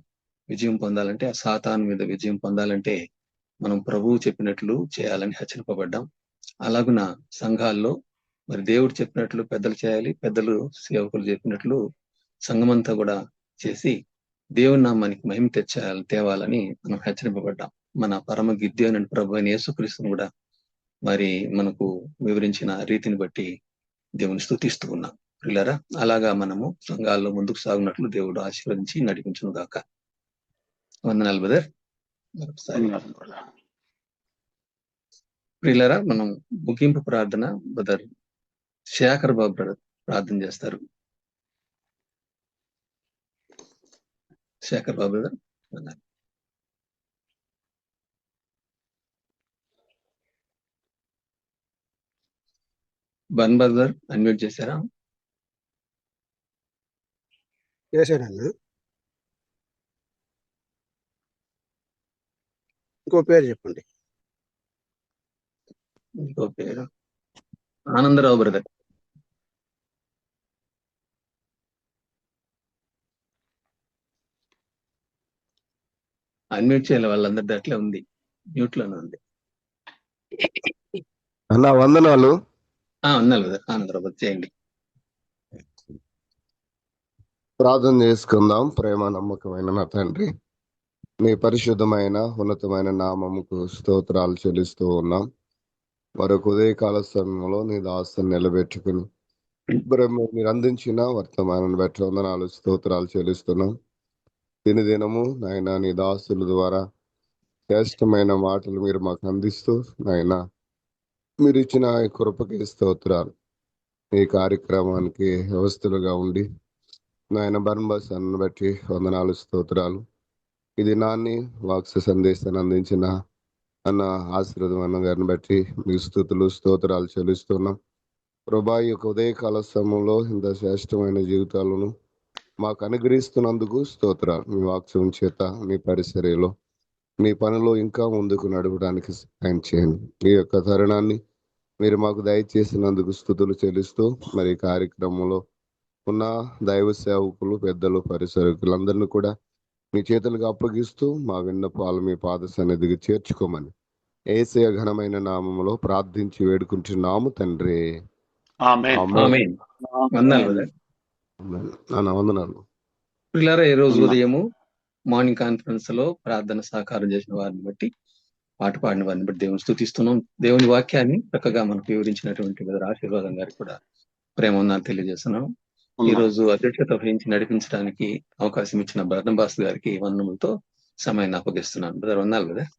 విజయం పొందాలంటే, ఆ సాతాను మీద విజయం పొందాలంటే మనం ప్రభువు చెప్పినట్లు చేయాలని హెచ్చరింపబడ్డాం. అలాగున సంఘాల్లో మరి దేవుడు చెప్పినట్లు పెద్దలు చేయాలి, పెద్దలు సేవకులు చెప్పినట్లు సంఘమంతా కూడా చేసి దేవుని నామానికి మహిమ తేవాలని మనం హెచ్చరింపబడ్డాం. మన పరమ గిద్యోను ప్రభు అయిన యేసుక్రీస్తును కూడా మరి మనకు వివరించిన రీతిని బట్టి దేవుని స్తుతిస్తూ ఉన్నాం. ప్రియులారా, అలాగా మనము సంఘాల్లో ముందుకు సాగునట్లు దేవుడు ఆశీర్వదించి నడిపించును గాక. వందనాలు బ్రదర్. మరొకసారి ప్రియులారా, మనం ముగింపు ప్రార్థన బ్రదర్ శేఖర్ బాబు బ్రదర్ ప్రార్థన చేస్తారు. శేఖర్ బాబు బ్రదర్. బన్ బ్రదర్ అన్మ్యూట్ చేశారా? చేశాడన్నా. ఇంకో పేరు చెప్పండి. ఇంకో పేరు ఆనందరావు బ్రదర్. అన్మ్యూట్ చేయాలి, వాళ్ళందరిది అట్లే ఉంది, మ్యూట్ లోనే ఉంది. అన్నా వందనాలు. వందనాలు బ్రదర్. ఆనందరావు బ్రదర్ చేయండి. ప్రార్థన చేసుకుందాం. ప్రేమ నమ్మకమైన నా తండ్రి, నీ పరిశుద్ధమైన ఉన్నతమైన నామముకు స్తోత్రాలు చెల్లిస్తూ ఉన్నాం. మరొక ఉదయకాల సమయంలో నీ దాసుని నిలబెట్టుకుని మీరు అందించిన వర్తమానాన్ని బట్టి వందనాలు స్తోత్రాలు చెల్లిస్తున్నాం. దినదినము నాయన నీ దాసుల ద్వారా శ్రేష్టమైన మాటలు మీరు మాకు అందిస్తూ నాయన మీరు ఇచ్చిన ఈ కృపకి స్తోత్రాలు. ఈ కార్యక్రమానికి వ్యవస్థలుగా ఉండి నాయన బర్నబాస్ అన్న బట్టి వందనాలు స్తోత్రాలు. ఇది నాన్ని వాక్స సందేశాన్ని అందించిన అన్న ఆశీర్వాదం అన్న గారిని బట్టి మీకు స్తుతులు స్తోత్రాలు చెల్లిస్తున్నాం. ప్రభా, ఈ యొక్క ఉదయకాల సమయంలో ఇంత శ్రేష్టమైన జీవితాలను మాకు అనుగ్రహిస్తున్నందుకు స్తోత్రాలు. మీ వాక్యం చేత మీ పరిసరలో మీ పనిలో ఇంకా ముందుకు నడవడానికి సహాయం చేయండి. ఈ యొక్క తరుణాన్ని మీరు మాకు దయచేసినందుకు స్తుతులు చెల్లిస్తూ మరి కార్యక్రమంలో ఉన్న దైవ సేవకులు, పెద్దలు, పరిసరకులందరినీ కూడా మీ చేతులకు అప్పగిస్తూ మా విన్నపాలు మీ పాద సన్నిధికి చేర్చుకోమని యేసయ్య ఘనమైన నామములో ప్రార్థించి వేడుకుంటున్నాము తండ్రి. ఆమేన్. ఆమేన్. వందనాలు బ్రదర్. వందనాలు. ప్రియులారా, ఈ రోజు ఉదయము మార్నింగ్ కాన్ఫరెన్స్ లో ప్రార్థన సహకారం చేసిన వారిని బట్టి, పాట పాడిన వారిని బట్టి దేవుని స్తుతిస్తున్నాం. దేవుని వాక్యాన్ని చక్కగా మనకు వివరించినటువంటి బ్రదర్ ఆశీర్వాదం గారికి కూడా ప్రేమ వందనాలు తెలియజేస్తున్నాం. ఈ రోజు అధ్యక్షత వహించి నడిపించడానికి అవకాశం ఇచ్చిన బర్నబాస్ గారికి వందనములతో సమయాన్ని అప్పగిస్తున్నాను. బ్రదర్ వందనాలు బ్రదర్.